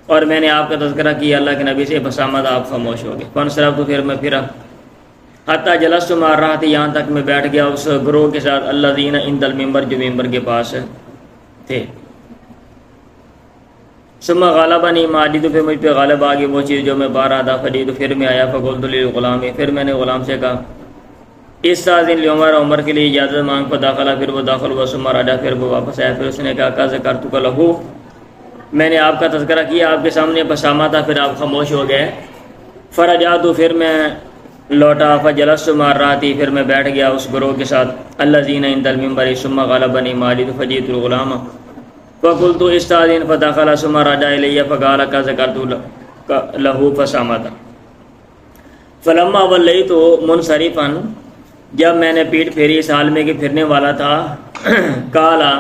اور میں نے آپ کا تذکرہ کیا اللہ کے نبی سے، بس آمد آپ خاموش ہو گئے۔ فانصرفت، تو پھر میں پھرا، حتیٰ جلست مار رہا تھی، یہاں تک میں بیٹھ گیا اس گروہ کے ساتھ، الذین عند المنبر، جو ممبر کے پاس تھے۔ ثم غلبنی ما جئت، پھر مجھ پہ غالب آ گئی وہ چیز جو میں پا رہا تھا، فجئت، پھر میں آیا، فقلت للغلام، پھر میں نے غلام سے کہا، استاذن لعمر، عمر کے لیے اجازت مانگ، فداخلہ، پھر وہ داخل ہوا، ثم رجع، پھر وہ واپس آیا، پھر اس نے کہا کہ ذکرتک لہ، میں نے آپ کا تذکرہ کیا آپ کے سامنے، بسامہ تھا، پھر آپ خاموش ہو گئے۔ فرجعت، پھر میں لوٹا، فجلست مع الراتی، پھر میں بیٹھ گیا اس گروہ کے ساتھ، الذین عند المنبر، ثم غلبنی ما جئت فجئت الغلام فقلت استاذن فدخل، ثم رجع الی فقال کہ ذکرت لہ فسامت۔ فلما ولیت منصرفا، جب میں نے پیٹھ پھیری اس حال میں کہ پھرنے والا تھا، کالا،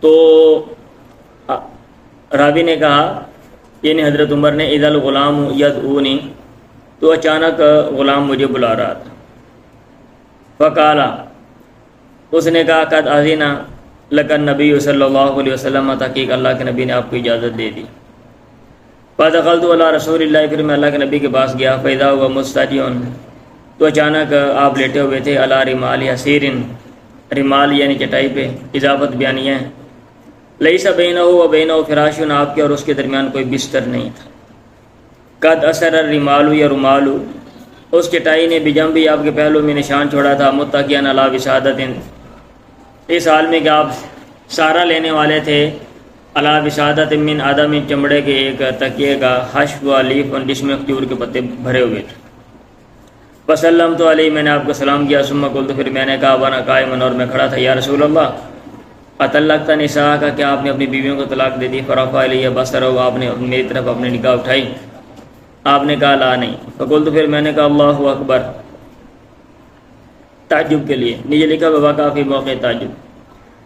تو راوی نے کہا، یعنی حضرت عمر نے، اذا الغلام یدعونی، تو اچانک غلام مجھے بلا رہا تھا۔ فقالا، اس نے کہا، قد اذن لک النبی صلی اللہ علیہ وسلم، تحقیق اللہ کے نبی نے آپ کو اجازت دے دی۔ فدخلت علی رسول اللہ، پھر میں اللہ کے نبی کے پاس گیا، فاذا هو مضطجع، تو اچانک آپ لیٹے ہوئے تھے، علی رمال حصیر، رمال یعنی چٹائی پہ، اضافت بیانیہ ہے، لیس بینہ و بینہ فراش، آپ کے اور اس کے درمیان کوئی بستر نہیں تھا۔ قد اثر الرمال یا رمال، اس چٹائی نے بجنبی، آپ کے پہلو میں نشان چھوڑا تھا، متکئا علی وسادۃ، اس حال میں کہ آپ سہارا لینے والے تھے، علی وسادۃ من آدم، چمڑے کے ایک تکیے کا، حشو و لیف، جس میں کھجور کے پتے بھرے ہوئے تھے۔ فسلمت علیہ، میں نے آپ کو سلام کیا، ثم قلت، پھر میں نے کہا، وانا قائم، اور میں کھڑا تھا، یا رسول اللہ، اطلقت نساء کا، کیا آپ نے اپنی بیویوں کو طلاق دے دی؟ فرفع الیہ بصرہ، آپ نے میری طرف اپنی نگاہ اٹھائی، آپ نے کہا لا نہیں۔ فقلت، پھر میں نے کہا اللہ اکبر، تعجب کے لیے، نیچے لکھا وقع فی موقع تعجب۔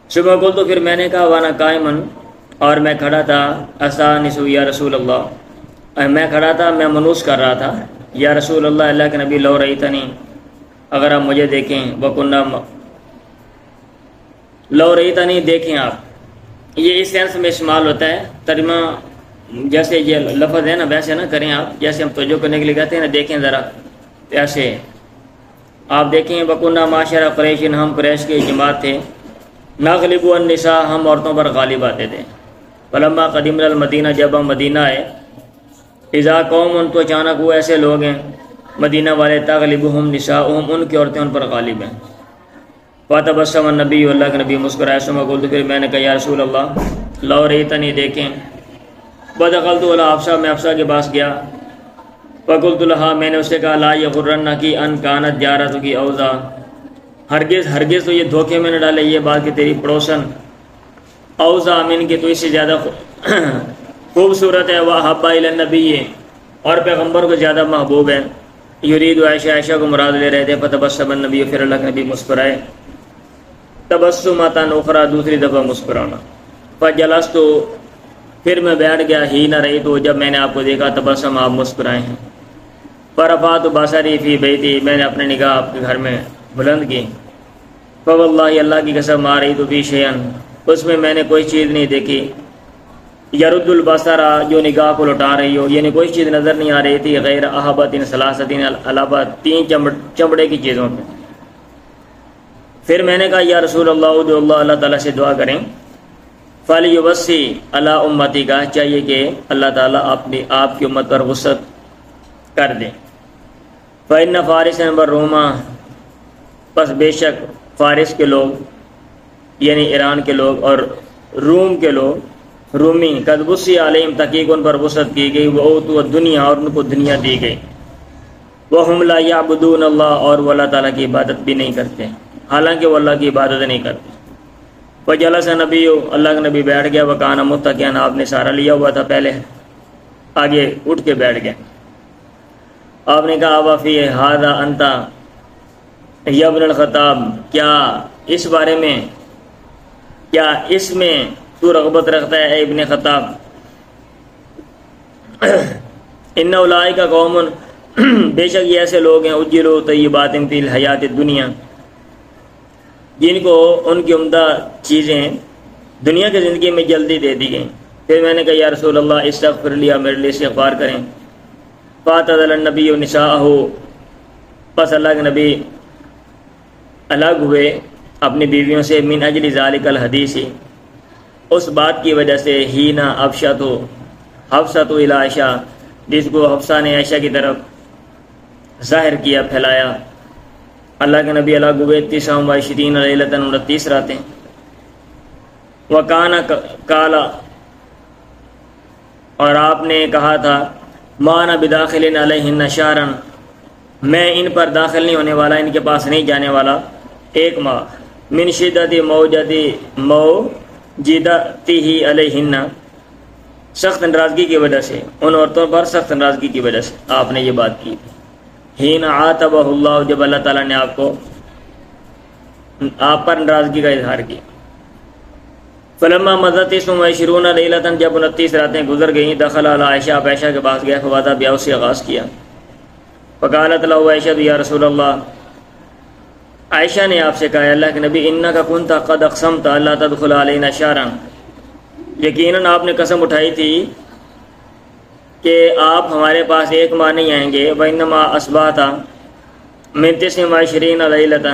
ثم قلت، پھر میں نے کہا، وانا قائما، اور میں کھڑا تھا، استانس یا رسول اللہ، میں کھڑا تھا، میں منوس کر رہا تھا، یا رسول اللہ، اللہ کے نبی، لو رأیتنی، اگر آپ مجھے دیکھیں، وکنہ، لو رأیتنی، دیکھیں آپ، یہ اس سینس میں استعمال ہوتا ہے، ترجمہ جیسے یہ لفظ ہے نا ویسے نہ کریں آپ، جیسے ہم توجہ کرنے کے لیے کہتے ہیں نا، دیکھیں ذرا، ایسے آپ دیکھیں، وکنہ معاشرہ قریش، ہم قریش کے جماعت تھے، نغلب النساء، ہم عورتوں پر غالب آتے تھے، فلما قدمنا المدینہ، جب ہم مدینہ آئے، اذا قوم، تو اچانک وہ ایسے لوگ ہیں مدینہ والے، تغلبہم نساؤہم، ان کی عورتیں ان پر غالب ہیں۔ فتبسم النبی، اللہ کے نبی مسکرائے، ثم قلت، پھر میں نے کہا، یا رسول اللہ، لو رأیتنی، دیکھیں۔ فدخلت علی حفصہ، میں حفصہ کے پاس گیا، فقلت لہا، میں نے اس سے کہا، لا یغرنک ان کانت جارتک اوضا، ہرگز ہرگز تو یہ دھوکے میں نہ ڈالے یہ بات کہ تیری پڑوسن اوضا من کے، تو اس سے زیادہ خوبصورت ہے، واحب الی النبی، اور پیغمبر کو زیادہ محبوب ہے، یرید عائشہ، عائشہ کو مراد لے رہے تھے۔ فتبسم النبی، پھر اللہ کے نبی مسکرائے، تبسمۃ اخری، دوسری دفعہ مسکرانا۔ فجلست، پھر میں بیٹھ گیا، ہی نہ رہی، تو جب میں نے آپ کو دیکھا، تبسم، آپ مسکرائے ہیں۔ فرفعت بصری فی بیتی، میں نے اپنی نگاہ آپ کے گھر میں بلند کی، فواللہ، اللہ کی قسم، ما رأیت فی شیئا، اس میں نے کوئی چیز نہیں دیکھی، یرد البصر، جو نگاہ کو لوٹا رہی ہو، یعنی کوئی چیز نظر نہیں آ رہی تھی، غیر احبت ثلاثۃ، علاوہ 3 چمڑے کی چیزوں پہ۔ پھر میں نے کہا، یا رسول اللہ، جو اللہ تعالیٰ سے دعا کریں، فلیوصی علی امتی، کا چاہیے کہ اللہ تعالیٰ آپ کی امت پر وسعت کر دیں۔ فإن فارس والروما، پس بے شک فارس کے لوگ، یعنی ایران کے لوگ، اور روم کے لوگ، رومی، قد وصی علیہم، تحقیق ان پر وسعت کی گئی، وأوتوا الدنیا، اور ان کو دنیا دی گئی، وہم لا یعبدون اللہ، اور وہ اللہ تعالیٰ کی عبادت بھی نہیں کرتے، حالانکہ وہ اللہ کی عبادت نہیں کرتے۔ فجلس نبی، اللہ کا نبی بیٹھ گیا، وکان متکئا، آپ نے سہارا لیا ہوا تھا، پہلے آگے اٹھ کے بیٹھ گئے۔ آپ نے کہا، وفی ھذا انت یا ابن الخطاب، کیا اس بارے میں، کیا اس میں تو رغبت رکھتا ہے اے ابن خطاب؟ ان اولئک قوم، بے شک یہ ایسے لوگ ہیں، اجلوا طیبات فی الحیات الدنیا، جن کو ان کی عمدہ چیزیں دنیا کی زندگی میں جلدی دے دی گئیں، پھر میں نے کہا یا رسول اللہ استغفر لیا، میرے لیے استغفار کریں۔ فاعتزل النبی نساءہ، پس اللہ کے نبی الگ ہوئے اپنی بیویوں سے، من اجل ذالک الحدیث، اس بات کی وجہ سے، ہینا افشت حفصۃ الی عائشہ، جس کو حفصہ نے عائشہ کی طرف ظاہر کیا، پھیلایا۔ اللہ کے نبی الگ ہوئے 29 لیلۃ، 29 راتیں۔ وکان کالا، اور آپ نے کہا تھا، ما انا بداخل علیہن شہرا، میں ان پر داخل نہیں ہونے والا، ان کے پاس نہیں جانے والا 1 ماہ، من شدت موجدتہ علیہن، سخت ناراضگی کی وجہ سے، ان عورتوں پر سخت ناراضگی کی وجہ سے آپ نے یہ بات کی۔ حین عاتبہ اللہ، جب اللہ تعالیٰ نے آپ پر ناراضگی کا اظہار کیا۔ فلما مضت 29 لیلۃ، جب 29 راتیں گزر گئیں، دخل علی عائشہ، آپ عائشہ کے پاس گئے، فوادہ بیا، اس سے آغاز کیا۔ فقالت له عائشہ یا رسول اللہ، عائشہ نے آپ سے کہا اللہ کے نبی، انک کنت قد اقسمت الا تدخل علینا شہرا، یقیناً آپ نے قسم اٹھائی تھی کہ آپ ہمارے پاس 1 ماہ نہیں آئیں گے۔ وانما اصبحت من 29 لیلۃ،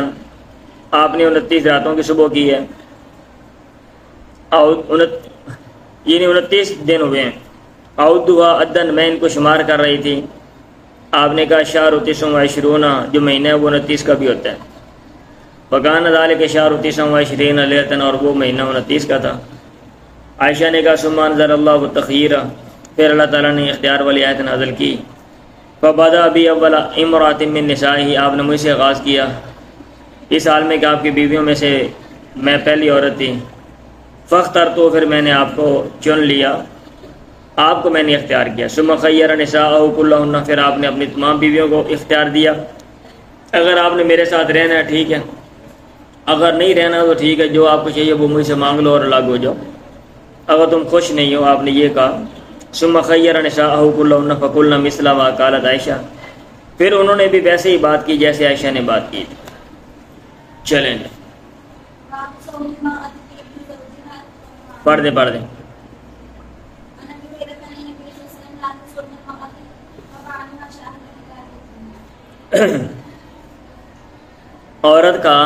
آپ نے 29 راتوں کی صبح کی ہے، یعنی 29 دن ہوئے ہیں۔ اعدھا عدن، میں ان کو شمار کر رہی تھی۔ آپ نے کہا شہر 29، جو مہینہ ہے وہ 29 کا بھی ہوتا ہے۔ وکان ذالک شہر 29 لیلۃ، اور وہ مہینہ 29 کا تھا۔ عائشہ نے کہا ثم انزل اللہ تخیر، پھر اللہ تعالیٰ نے اختیار والی آیت نازل کی۔ فبدا بی اول امرأۃ من نسائہ، آپ نے مجھ سے آغاز کیا اس حال میں کہ آپ کی بیویوں میں سے میں پہلی عورت تھی۔ فاخترت، پھر میں نے آپ کو چن لیا، آپ کو میں نے اختیار کیا۔ ثم خیر نساءہ کلہن، پھر آپ نے اپنی تمام بیویوں کو اختیار دیا، اگر آپ نے میرے ساتھ رہنا ہے ٹھیک ہے، اگر نہیں رہنا تو ٹھیک ہے، جو آپ کو چاہیے وہ مجھ سے مانگ لو اور الگ ہو جاؤ، اگر تم خوش نہیں ہو، آپ نے یہ کہا۔ ثم خیر نساءہ کلہن فقلن مثل ما قالت عائشہ، پھر انہوں نے بھی ویسے ہی بات کی جیسے عائشہ نے بات کی تھی۔ چلیں پڑھ دیں۔ عورت کا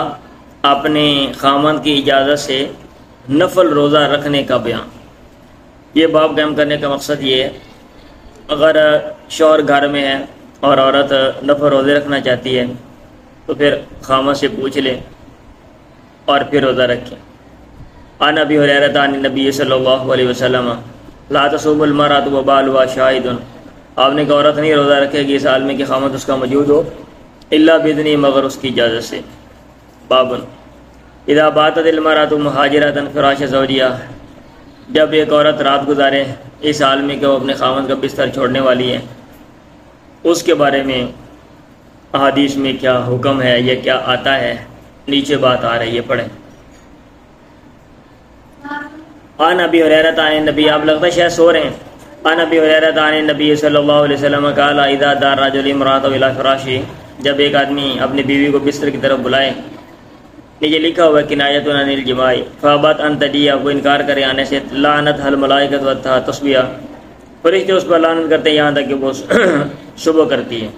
اپنے خامند کی اجازت سے نفل روزہ رکھنے کا بیان۔ یہ باب قائم کرنے کا مقصد یہ ہے، اگر شوہر گھر میں ہے اور عورت نفل روزے رکھنا چاہتی ہے تو پھر خامند سے پوچھ لے اور پھر روزہ رکھیں۔ عن ابی ہریرہ عن النبی صلی اللہ علیہ وسلم لا تصوم المرأۃ وبالها شاہد، آپ نے کہا عورت نہیں روزہ رکھے گی اس حال میں کہ خامند اس کا موجود ہو، الا باذنہ، مگر اس کی اجازت سے۔ باب اذا باتت المرأۃ مہاجرۃ فراش زوجها، جب ایک عورت رات گزارے اس حال میں کہ وہ اپنے خامند کا بستر چھوڑنے والی ہے، اس کے بارے میں احادیث میں کیا حکم ہے یا کیا آتا ہے، نیچے بات آ رہی ہے، پڑھیں۔ عن ابی ہریرہ عن النبی، آپ لگتا ہے شاید سو رہے ہیں۔ عن ابی ہریرہ عن النبی صلی اللہ علیہ وسلم قال اذا دعا الرجل امرأته الى فراشه، جب ایک آدمی اپنی بیوی کو بستر کی طرف بلائے، نیچے لکھا ہوا ہے کنایۃ عن الجماع، فابت ان تجیہ، وہ انکار کرے آنے سے، لعنتها الملائکۃ حتی تصبح، فرشتے اس پر لعنت کرتے ہیں یہاں تک کہ وہ صبح کرتی ہے۔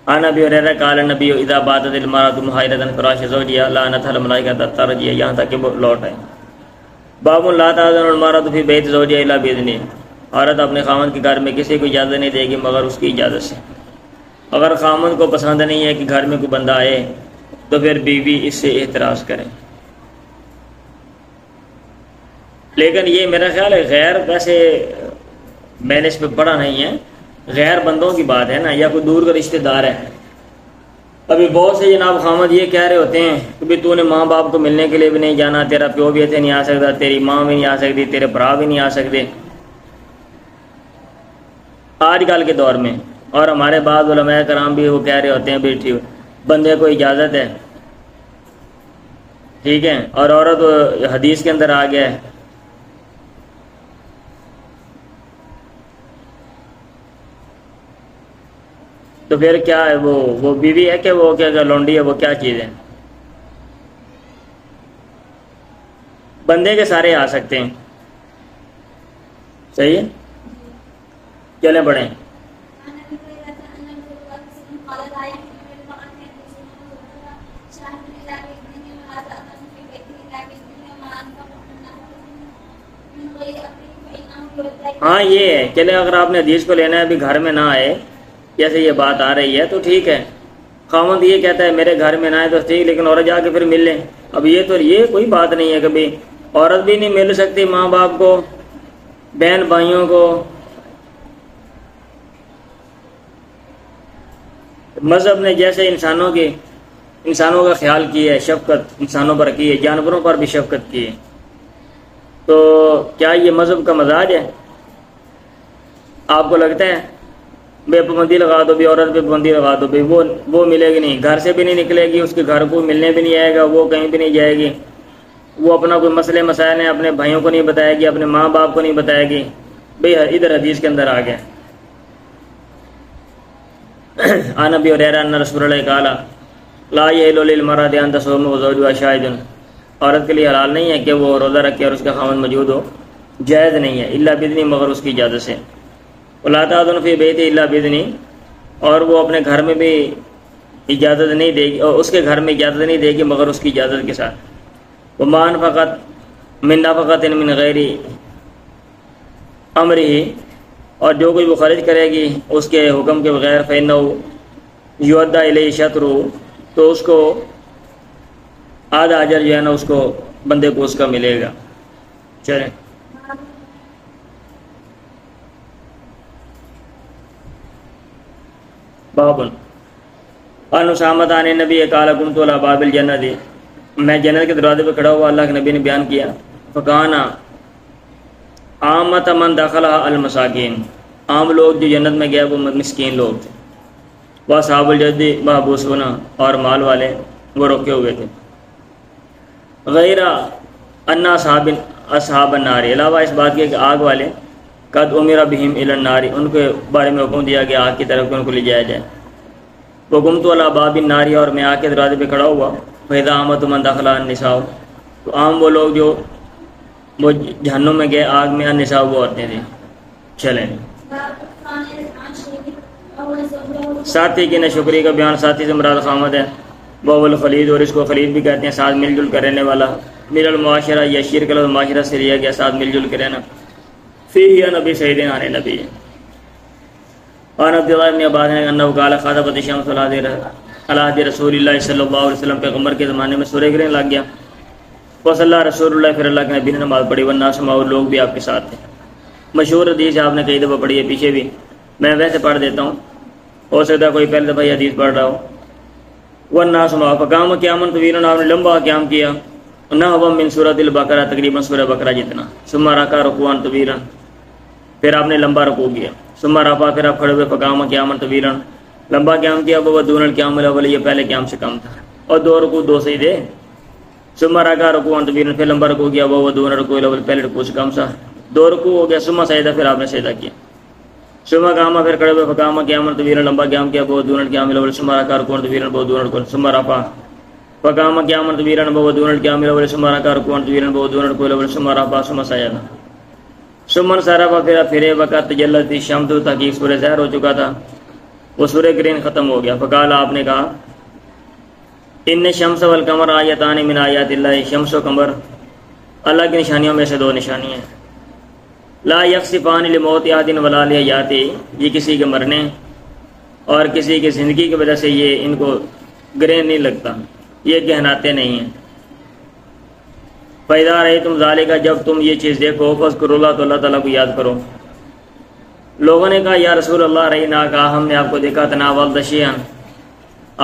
عن ابی ہریرہ قال النبی اذا باتت المرأۃ مہاجرۃ فراش زوجها لعنتها الملائکۃ حتی ترجع، یہاں تک کہ وہ لوٹ آئے۔ باب لا تأذن المرأۃ فی بیت زوجها الا باذنہ، عورت اپنے خامند کے گھر میں کسی کو اجازت نہیں دے گی مگر اس کی اجازت سے۔ اگر خامند کو پسند نہیں ہے کہ گھر میں کوئی بندہ آئے تو پھر بیوی اس سے اعتراض کرے۔ لیکن یہ میرا خیال ہے غیر، ویسے میں نے اس پہ پڑھا نہیں ہے، غیر بندوں کی بات ہے نا، یا کوئی دور کا رشتہ دار ہے۔ ابھی بہت سے جناب خامد یہ کہہ رہے ہوتے ہیں کہ بھی تو نے ماں باپ کو ملنے کے لیے بھی نہیں جانا، تیرا پیو بھی ایسے نہیں آ سکتا، تیری ماں بھی نہیں آ سکتی، تیرے برا بھی نہیں آ سکتے آج کل کے دور میں۔ اور ہمارے بعض علماء کرام بھی وہ کہہ رہے ہوتے ہیں بھی ٹھیک بندے کو اجازت ہے، ٹھیک ہے، اور عورت حدیث کے اندر آ گیا ہے۔ تو پھر کیا ہے، وہ بیوی ہے کہ وہ کیا لونڈی ہے، وہ کیا چیز ہے؟ بندے کے سارے آ سکتے ہیں، صحیح ہے، چلیں پڑھیں. ہاں یہ ہے، چلے اگر آپ نے حدیث کو لینا ہے ابھی گھر میں نہ آئے، جیسے یہ بات آ رہی ہے تو ٹھیک ہے. خاوند یہ کہتا ہے میرے گھر میں نہ آئے تو ٹھیک، لیکن عورت جا کے پھر مل لیں. اب یہ کوئی بات نہیں ہے، کبھی عورت بھی نہیں مل سکتی ماں باپ کو، بہن بھائیوں کو. مذہب نے جیسے انسانوں کا خیال کی ہے، شفقت انسانوں پر کی ہے، جانوروں پر بھی شفقت کی ہے، تو کیا یہ مذہب کا مزاج ہے؟ آپ کو لگتا ہے بے پابندی لگا دو بھی، عورت پہ پابندی لگا دو بھی، وہ ملے گی نہیں، گھر سے بھی نہیں نکلے گی، اس کے گھر کو ملنے بھی نہیں آئے گا، وہ کہیں بھی نہیں جائے گی، وہ اپنا کوئی مسئلے مسائل ہیں اپنے بھائیوں کو نہیں بتائے گی، اپنے ماں باپ کو نہیں بتائے گی. بھئی ادھر حدیث کے اندر آ گیا. عن ابی ہریرہ ان رسول اللہ قال لا یحل للمرأة ان تصوم وزوجها شاہد. عورت کے لیے حلال نہیں ہے کہ وہ روزہ رکھے اور اس کا خاوند موجود ہو، جائز نہیں ہے، الا باذن، مگر اس کی اجازت سے. ولا تأذن فی بیت الا باذن، اور وہ اپنے گھر میں بھی اجازت نہیں دے گی، اور اس کے گھر میں اجازت نہیں دے گی مگر اس کی اجازت کے ساتھ. وما انفقت من نفقۃ من غیر امرہ، اور جو کوئی وہ خرچ کرے گی اس کے حکم کے بغیر، فإنہ یؤدى الیہ شطر، تو اس کو آدھا اجر جو ہے نا اس کو بندے کو اس کا ملے گا. چلیں بابن ان اسامہ عن نبی قال قمت على باب الجنۃ، میں جنت کے دروازے پہ کھڑا ہوا، اللہ کے نبی نے بیان کیا. فکان عامۃ من دخلها المساکین، عام لوگ جو جنت میں گئے وہ مسکین لوگ تھے. واصحاب الجد محبوسون، اور مال والے وہ روکے ہوئے تھے. غیر ان اصحاب النار، علاوہ اس بات کے کہ آگ والے قد امر بہم الی النار، ان کے بارے میں حکم دیا گیا آگ کی طرف کہ ان کو لے جایا جائے. وقمت علی باب النار، اور میں آگ کے دروازے پہ کھڑا ہوا. فاذا عامۃ من دخل النساء، تو عام وہ لوگ جو وہ جہنم میں گئے آگ میں، النساء وہ عورتیں تھیں. چلیں ساتھی کی نشکری کا بیان. ساتھی سے مراد خامد ہے، وہ الخلید، اور اس کو خلید بھی کہتے ہیں، ساتھ مل جل کر رہنے والا. من المعاشرہ، یا شیر کا لفظ معاشرہ سے لیا گیا، ساتھ مل جل کے رہنا. فیہ نبی سعید عن نبی عن عبد اللہ بن عباس انہ قال خاطبت الشمس علی عہد رسول اللہ صلی اللہ علیہ وسلم، پیغمبر کے زمانے میں سورج گرہن لگ گیا. وصلی رسول اللہ، پھر اللہ کے نبی نے نماز پڑھی. والناس معہ، اور لوگ بھی آپ کے ساتھ تھے. مشہور حدیث آپ نے کئی دفعہ پڑھی ہے پیچھے بھی، میں ویسے پڑھ دیتا ہوں، ہو سکتا ہے کوئی پہلے دفعہ یہ حدیث پڑھ رہا ہو. والناس معہ، فقام قیاما طویلا، آپ نے لمبا قیام کیا. نحو من سورۃ البقرہ، تقریباً سورہ بقرہ جتنا. ثم رکع رکوعا طویلا، پھر آپ نے لمبا رکوع کیا. ثم رفع، پھر آپ کھڑے ہوئے. فقام قیاما طویلا، لمبا قیام کیا. وہ دون القیام الاول، یہ پہلے قیام سے کم تھا، اور 2 رکوع 2 سجدے. ثم رکع رکوعا طویلا، پھر لمبا رکوع کیا. وہ دون رکوع الاول، پہلے رکوع سے کم تھا. 2 رکوع ہو گیا. ثم سجدہ، پھر آپ نے سجدہ کیا. ثم قام، پھر کھڑے ہوئے. فقام قیاما طویلا، لمبا قیام کیا. وہ دون القیام الاول. ثم رکع رکوعا طویلا، وہ دون رکوع. ثم رفع، فقام قیاما طویلا، وہ دون القیام الاول. ثم رکع رکوعا طویلا، وہ دون رکوع الاول. ثم رفع، ثم سجد. ثم انصرف، پھر وقت تجلت الشمس، تاکہ سورج ظاہر ہو چکا تھا، وہ سورج گرہن ختم ہو گیا. فقال، آپ نے کہا، ان الشمس والقمر آیتان من آیات اللہ، شمس و قمر اللہ کی نشانیوں میں سے 2 نشانیاں ہیں. لا یخسفان لموت احد ولا لحیاتہ، یہ کسی کے مرنے اور کسی کی زندگی کی وجہ سے یہ ان کو گرہن نہیں لگتا، یہ گہناتے نہیں ہیں. فَإِذَا رَأَيْتُمْ ذَلِكَ، جب تم یہ چیز دیکھو، فَاذْكُرُوا اللَّهَ، تو اللہ تعالیٰ کو یاد کرو. لوگوں نے کہا یا رسول اللہ رأینا، کہا ہم نے آپ کو دیکھا. تناولت شیئا،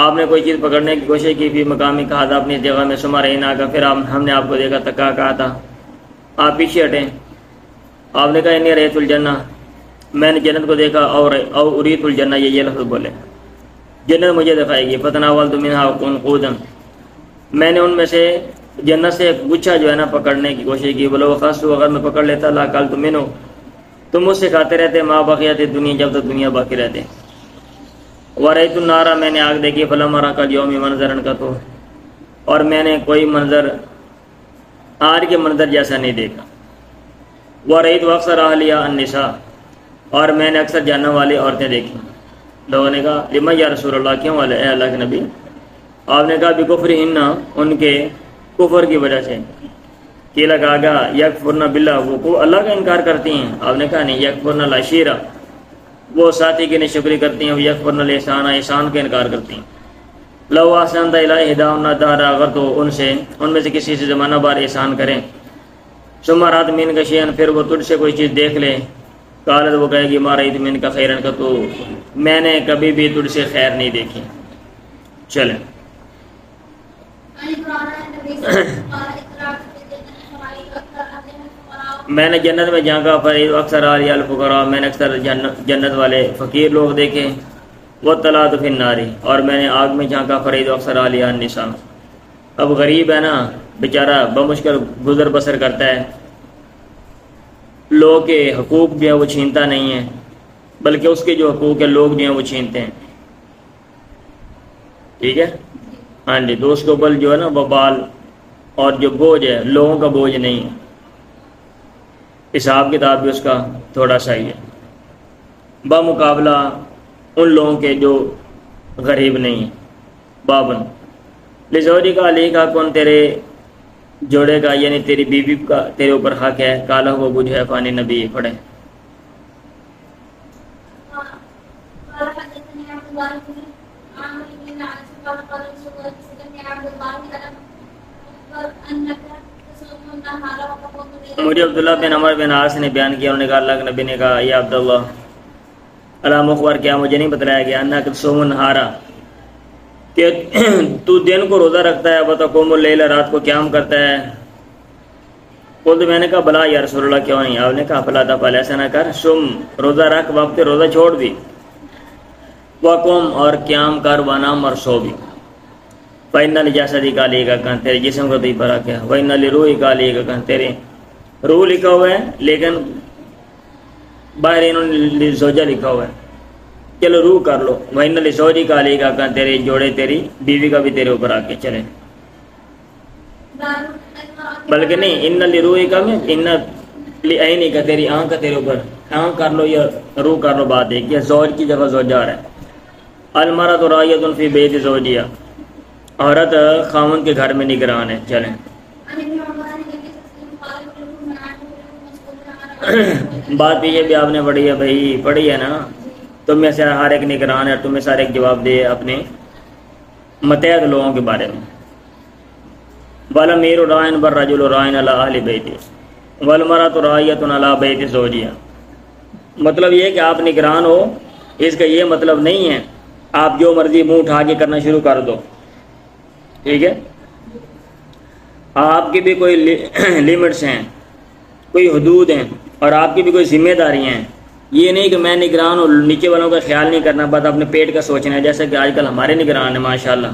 آپ نے کوئی چیز پکڑنے کی کوشش کی. فی مقامی، کہا تھا اپنی جگہ میں. ثم رأینا کا، پھر ہم نے آپ کو دیکھا. تکا، کہا تھا آپ پیچھے ہٹیں. آپ نے کہا انی رأیت الجنہ، میں نے جنت کو دیکھا. او اریت الجنہ، یہ لفظ بولے، جنت مجھے دکھائے گی. فتناولت منها عنقودا، میں نے ان میں سے جنت سے ایک گچھا جو ہے نا پکڑنے کی کوشش کی. بولو خاص، اگر میں پکڑ لیتا لا کل تم منو، تم مجھ سے کھاتے رہتے. ما بقیت دنیا، جب تک دنیا باقی رہتے. ورأیت النار، میں نے آگ دیکھی. فلم رأى اليوم منظرا کا، تو اور میں نے کوئی منظر آج کے منظر جیسا نہیں دیکھا. وَرَأَيْتُ أَكْثَرَ أَهْلِهَا النِّسَاء، اور میں نے اکثر جہنم والی عورتیں دیکھی۔ لوگوں نے کہا لِمَ یا رسول اللہ، کیوں والے اے اللہ کے نبی؟ آپ نے کہا بِكُفْرِهِنَّ، ان کے کفر کی وجہ سے۔ قیل، کہا گیا یکفرن باللہ، وہ اللہ کا انکار کرتی ہیں۔ آپ نے کہا نہیں، یکفرن العشیرہ، وہ ساتھی کی ناشکری کرتی ہیں، یکفرن الاحسان، احسان کا انکار کرتی ہیں۔ لو احسنت الی احداہن الدہر، اگر تو ان میں سے کسی سے زمانہ بار احسان کریں، ثم رأت منک شیئا، پھر وہ تجھ سے کوئی چیز دیکھ لے، قالت، وہ کہے گی ما رأیت منک خیرا، کہ تو میں نے کبھی بھی تجھ سے خیر نہیں دیکھی۔ چلیں میں نے جنت میں جھانکا، فرید اکثر علی الفقراء، میں نے اکثر جنت والے فقیر لوگ دیکھے، وطلعت فی النار، اور میں نے آگ میں جھانکا، فرید اکثر علی النساء۔ اب غریب ہے نا بیچارہ، بمشکل گزر بسر کرتا ہے، لوگ کے حقوق بھی ہیں وہ چھینتا نہیں ہے، بلکہ اس کے جو حقوق ہے لوگ بھی ہیں وہ چھینتے ہیں۔ ٹھیک ہے، ہاں جی، تو اس کے اوپر جو ہے نا وبال اور جو بوجھ ہے لوگوں کا بوجھ نہیں ہے، حساب کتاب بھی اس کا تھوڑا سا ہی ہے، بمقابلہ ان لوگوں کے جو غریب نہیں ہیں۔ بابن لزوجی کا علی کا کون، تیرے جوڑے کا یعنی تیری بیوی کا تیرے اوپر حق ہے، کالا ہوا بجھ ہے فانی نبی، پڑھیں۔ مجھے عبداللہ بن عمر بن عاص نے بیان کیا، انہوں نے کہا اللہ کے نبی نے کہا یا عبداللہ، اللہ مخبر، کیا مجھے نہیں بتلایا گیا انک تصوم النہارا، کہ تو دن کو روزہ رکھتا ہے، وتقوم اللیل، رات کو قیام کرتا ہے۔ قلت، میں نے کہا بلا یا رسول اللہ، کیوں نہیں؟ آپ نے کہا فلا تفعل، ایسا نہ کر، سم، روزہ رکھ، وقت روزہ چھوڑ بھی، وقم، اور قیام کر، ونام، اور سو بھی۔ فإن لجسدک علیک کن، تیرے جسم کا تجھ پر حق ہے، وإن لروحک علیک کن، تیرے روح لکھا ہوا ہے لیکن باہر انہوں نے زوجہ لکھا ہوا ہے، چلو روح کر لو۔ وإن لزوجک علیک کن، تیرے جوڑے تیری بیوی کا بھی تیرے اوپر حق ہے، چلے۔ بلکہ نہیں، ان لروحک میں ان لعینک، تیری آنکھ کا تیرے اوپر، آنکھ کر لو یا روح کر لو، بات ایک ہے، زوج کی جگہ زوجہ آ رہا ہے۔ المرأۃ راعیۃ فی بیت زوجہا، عورت خاوند کے گھر میں نگران ہے، چلیں۔ بات یہ بھی آپ نے پڑھی ہے بھائی، پڑھی ہے نا، تم میں سے ہر ایک نگران ہے، تم میں سے ہر ایک جواب دے اپنے متحد لوگوں کے بارے میں۔ وَالْأَمِيرُ رَاعٍ وَالرَّجُلُ رَاعٍ عَلَىٰ أَهْلِ بَيْتِهِ وَالْمَرْأَةُ رَاعِيَةٌ عَلَىٰ بَيْتِ زَوْجِهَا۔ مطلب یہ کہ آپ نگران ہو، اس کا یہ مطلب نہیں ہے آپ جو مرضی منہ اٹھا کے کرنا شروع کر دو، ٹھیک ہے؟ آپ کی بھی کوئی لیمٹس ہیں، کوئی حدود ہیں، اور آپ کی بھی کوئی ذمہ داریاں ہیں۔ یہ نہیں کہ میں نگران ہوں، نیچے والوں کا خیال نہیں کرنا، بس اپنے پیٹ کا سوچنا ہے، جیسا کہ آج کل ہمارے نگران ہیں ماشاءاللہ۔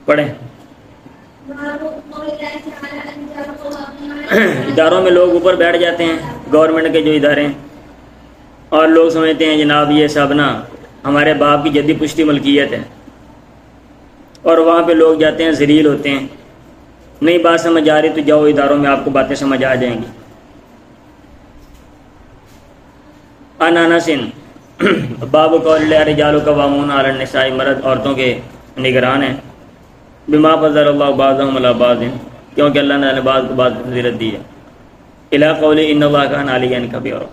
پڑھیں۔ اداروں میں لوگ اوپر بیٹھ جاتے ہیں، گورنمنٹ کے جو ادارے ہیں، اور لوگ سمجھتے ہیں جناب یہ سب نا ہمارے باپ کی جدی پشتی ملکیت ہے، اور وہاں پہ لوگ جاتے ہیں ذلیل ہوتے ہیں۔ نہیں بات سمجھ آ رہی تو جاؤ اداروں میں، آپ کو باتیں سمجھ آ جائیں گی۔ عن انس باب قول الرجال قوامون علی النساء، مرد عورتوں کے نگران ہیں، بما فضل اللہ بعضهم علی بعض، کیونکہ اللہ نے بعض کو بعض فضیلت دی ہے، الی قول ان اللہ کان علیا کبیرا۔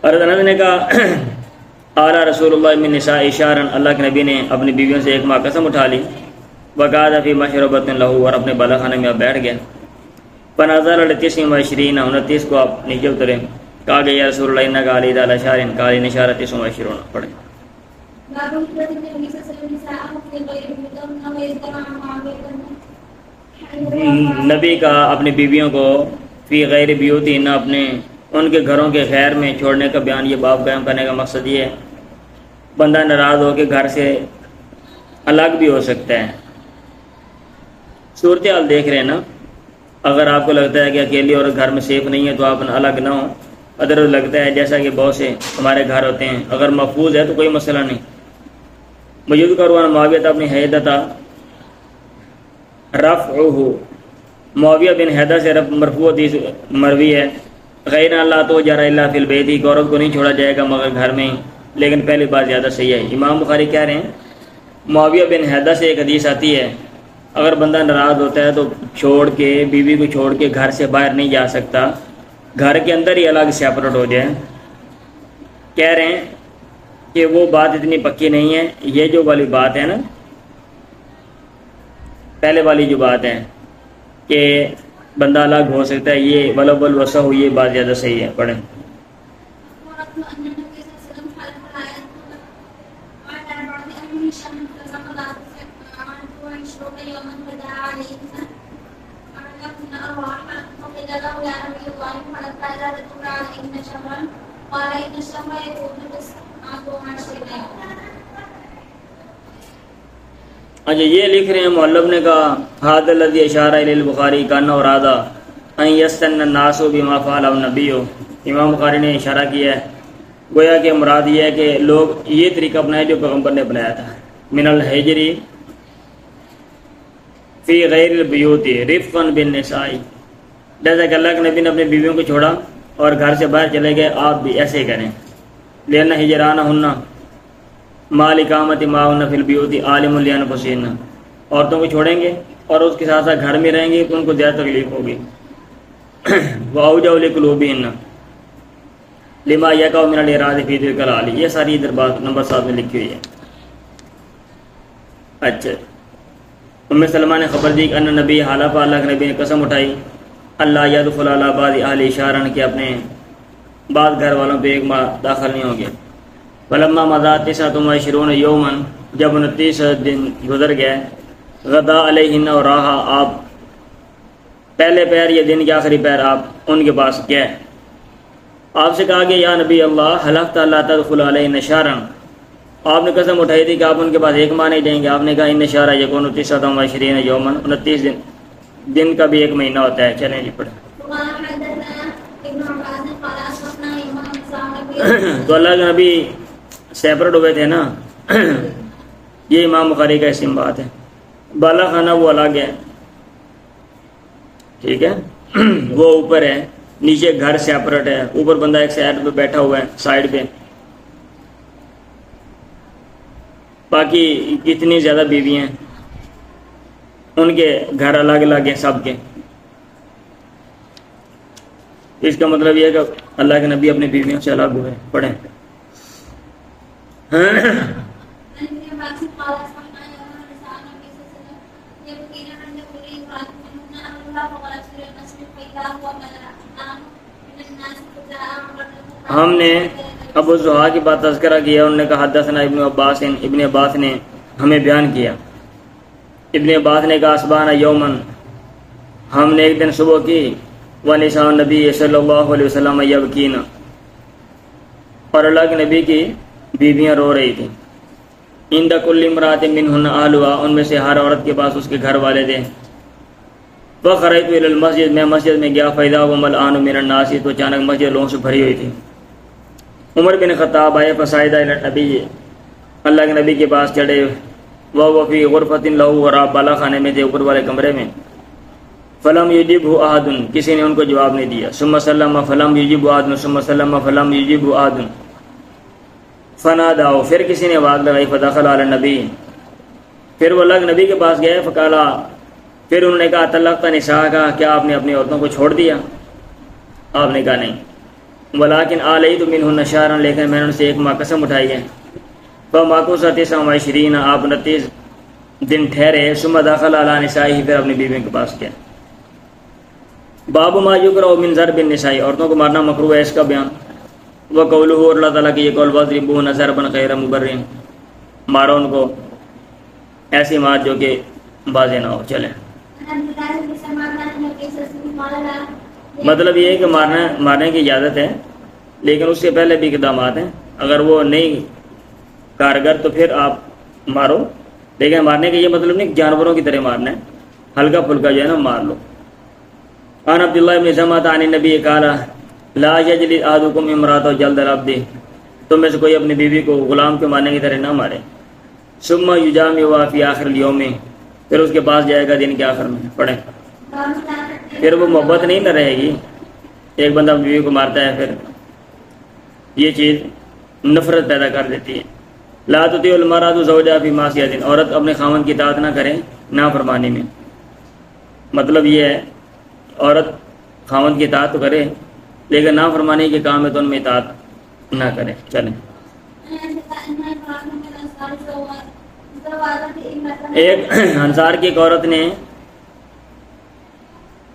اور انس نے کہا اعلیٰ رسول اللہ من نساء شعرا، اللہ کے نبی نے اپنی بیویوں سے ایک ماہ قسم اٹھا لی، وقعد فی مشربۃ لہ، اور اپنے بالا خانے میں آپ بیٹھ گئے، فنظر لتسع وعشرین، 29 کو آپ نیچے اترے، کہا کہ یا رسول اللہ انک علی علی شعر قال ان شعر 29۔ پڑھیں۔ نبی کا اپنی بیویوں کو فی غیر بیوتہن، اپنے ان کے گھروں کے غیر میں چھوڑنے کا بیان، یہ باب قائم کرنے کا مقصد یہ ہے بندہ ناراض ہو کے گھر سے الگ بھی ہو سکتا ہے۔ صورتحال دیکھ رہے ہیں نا، اگر آپ کو لگتا ہے کہ اکیلی اور گھر میں سیف نہیں ہے تو آپ الگ نہ ہوں، اگر لگتا ہے جیسا کہ بہت سے ہمارے گھر ہوتے ہیں اگر محفوظ ہے تو کوئی مسئلہ نہیں۔ مجھے کروان معاویہ اپنی حیدتا رفعہ معاویہ بن حیدر سے مرفوع حدیث مروی ہے، غیر اللہ تو جرا اللہ فی البیت، ایک عورت کو نہیں چھوڑا جائے گا مگر گھر میں ہی، لیکن پہلی بات زیادہ صحیح ہے۔ امام بخاری کہہ رہے ہیں معاویہ بن حیدر سے ایک حدیث آتی ہے، اگر بندہ ناراض ہوتا ہے تو چھوڑ کے بیوی کو چھوڑ کے گھر سے باہر نہیں جا سکتا، گھر کے اندر ہی الگ سیپریٹ ہو جائے۔ کہہ رہے ہیں کہ وہ بات اتنی پکی نہیں ہے، یہ جو والی بات ہے نا، پہلے والی جو بات ہے کہ بندہ الگ ہو سکتا ہے، یہ ولو الوسع ہو، یہ بات زیادہ صحیح ہے۔ پڑھیں۔ اچھا یہ لکھ رہے ہیں مؤلف نے کہا ھذا الذی اشار الی البخاری کان اراد ان یستن الناس بما فعل النبی، امام بخاری نے اشارہ کیا ہے گویا کہ مراد یہ ہے کہ لوگ یہ طریقہ اپنائیں جو پیغمبر نے اپنایا تھا، من الحجر فی غیر البیوت رفقا بالنساء، جیسا کہ اللہ کے نبی نے اپنی بیویوں کو چھوڑا اور گھر سے باہر چلے گئے، آپ بھی ایسے ہی کریں۔ لأن ہجرانہن مال اقامت معاون فی البیوت عالم لانفسہن، عورتوں کو چھوڑیں گے اور اس کے ساتھ ساتھ گھر میں رہیں گے تو ان کو زیادہ تکلیف ہوگی۔ واوجع لقلوبہن لما یقع من الاعراض فی تلک الحال، یہ ساری ادھر بات نمبر 7 میں لکھی ہوئی ہے۔ اچھا ام سلمہ نے خبر دی کہ ان نبی حلف، اللہ کے نبی نے قسم اٹھائی اللہ یدخل علی بعض اہل شہرن، کہ اپنے بعض گھر والوں پہ ایک ماہ داخل نہیں ہوں گے۔ فلما مضى 29 یوما، جب 29 دن گزر گئے، غدا علیہن، اور رہا آپ پہلے پیر یا دن کے آخری پیر آپ ان کے پاس گئے، آپ سے کہا کہ یا نبی اللہ حلفت اللہ تدخل علیہن شہرا، آپ نے قسم اٹھائی تھی کہ آپ ان کے پاس ایک ماہ نہیں دیں گے۔ آپ نے کہا ان شہر یکون 29 یوما، 29 دن کا بھی ایک مہینہ ہوتا ہے۔ چلیں جی پڑھیں۔ تو اللہ کے نبی سیپریٹ ہوئے تھے نا، یہ امام بخاری کا اسم بات ہے۔ بالا خانہ وہ الگ ہے، ٹھیک ہے، وہ اوپر ہے، نیچے گھر سیپریٹ ہے، اوپر بندہ ایک سائڈ پہ بیٹھا ہوا ہے سائڈ پہ، باقی کتنی زیادہ بیوی ہیں ان کے گھر الگ الگ ہیں سب کے۔ اس کا مطلب یہ ہے کہ اللہ کے نبی اپنی بیویوں سے الگ ہوئے۔ پڑھیں۔ ہم نے ابو زحا کی بات تذکرہ کیا، انہوں نے کہا حدثنا ابن عباس، ابن عباس نے ہمیں بیان کیا، ابن عباس نے کہا اسبانا یومن، ہم نے ایک دن صبح کی، ونساء النبی صلی اللہ علیہ وسلم یبکین، اور اللہ کے نبی کی بیویاں رو رہی تھیں، عند کل امرأۃ منہن اہلھا، ان میں سے ہر عورت کے پاس اس کے گھر والے تھے۔ فخرجت الی المسجد، میں مسجد میں گیا، فاذا هم ملآن من الناس، تو اچانک مسجد لوگوں سے بھری ہوئی تھی۔ عمر بن خطاب آئے، فصعد الی النبی، اللہ کے نبی کے پاس چڑھے، وہ فی غرفۃ لہ، اور آپ بالا خانے میں تھے، اوپر والے کمرے میں۔ فلم یجبہ احد، کسی نے ان کو جواب نہیں دیا۔ ثم سلم فلم یجبہ احد، ثم سلم فلم یجبہ احد، فناداؤ، پھر کسی نے آواز لگائی، فدخل علی النبی، پھر وہ اللہ کے نبی کے پاس گئے، فقالا، پھر انہوں نے کہا طلقت نساء، کا کیا آپ نے اپنی عورتوں کو چھوڑ دیا؟ آپ نے کہا نہیں۔ ولیکن آلیت منہن شہرا، لیکن میں نے ان سے ایک ماہ قسم اٹھائی ہے۔ فمکث 29، آپ 29 دن ٹھہرے، ثم دخل علی نسائہ، پھر اپنی بیویوں کے پاس گئے۔ باب ما یکرہ من ضرب النساء، عورتوں کو مارنا مکروہ ہے، اس کا بیان۔ وقولہ، اور اللہ تعالیٰ کی یہ قول، واضربوہن ضربا غیر مبرح، مارو ان کو ایسی مار جو کہ واضح نہ ہو۔ چلیں، مطلب یہ ہے کہ مارنے کی اجازت ہے، لیکن اس سے پہلے بھی اقدامات ہیں، اگر وہ نہیں کارگر تو پھر آپ مارو، لیکن مارنے کا یہ مطلب نہیں کہ جانوروں کی طرح مارنا ہے، ہلکا پھلکا جو ہے نا مار لو۔ عن عبداللہ بن زمعہ عن النبی قال لا یجلد احدکم امرأۃ جلد العبد، تم میں سے کوئی اپنی بیوی کو غلام کے مارنے کی طرح نہ مارے۔ ثم یجامعها فی آخر اليوم، پھر اس کے پاس جائے گا دن کے آخر میں۔ پڑھیں۔ پھر وہ محبت نہیں نہ رہے گی. ایک بندہ بیوی کو مارتا ہے پھر یہ چیز نفرت پیدا کر دیتی ہے. لا تطیع المرأة زوجها فی معصیۃ، عورت اپنے خاوند کی اطاعت نہ کرے نافرمانی میں. مطلب یہ ہے عورت خاوند کی اطاعت تو کرے لیکن نافرمانی کے کام میں تو ان میں اطاعت نہ کرے. چلیں ایک انصار کی ایک عورت نے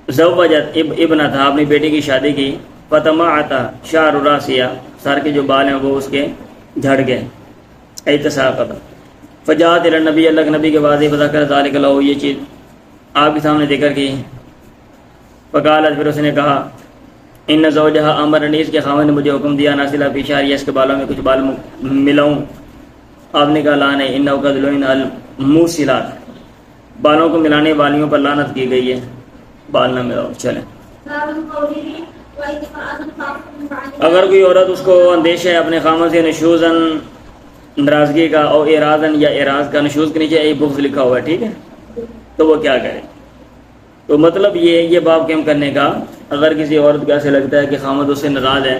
زوجت ابنہ تھا، اپنی بیٹی کی شادی کی. فتمعت شعر راسیہ، سر کے جو بال ہیں وہ اس کے جھڑ گئے. اتساقط فجاءت الی النبی، اللہ کے نبی کے واضح فذکر ذلک له، یہ چیز آپ کے سامنے ذکر کی. فقالت، پھر اس نے کہا ان زوجها امرنی، اس کے خاوند نے مجھے حکم دیا ناصلہ فی شعریہ، اس کے بالوں میں کچھ بال ملاؤں. آپ نے کہا لعنہ انہ قد لعن الموسلات، بالوں کو ملانے والیوں پر لعنت کی گئی ہے، بال نہ ملاؤ. چلیں اگر کوئی عورت اس کو اندیشہ ہے اپنے خاوند سے نشوزن، ناراضگی کا، اور اعراضن یا اعراض کا، نشوز کے نیچے ای بغض لکھا ہوا ہے، ٹھیک ہے، تو وہ کیا کرے؟ تو مطلب یہ باب کم کرنے کا، اگر کسی عورت کو ایسے لگتا ہے کہ خاوند اس سے ناراض ہے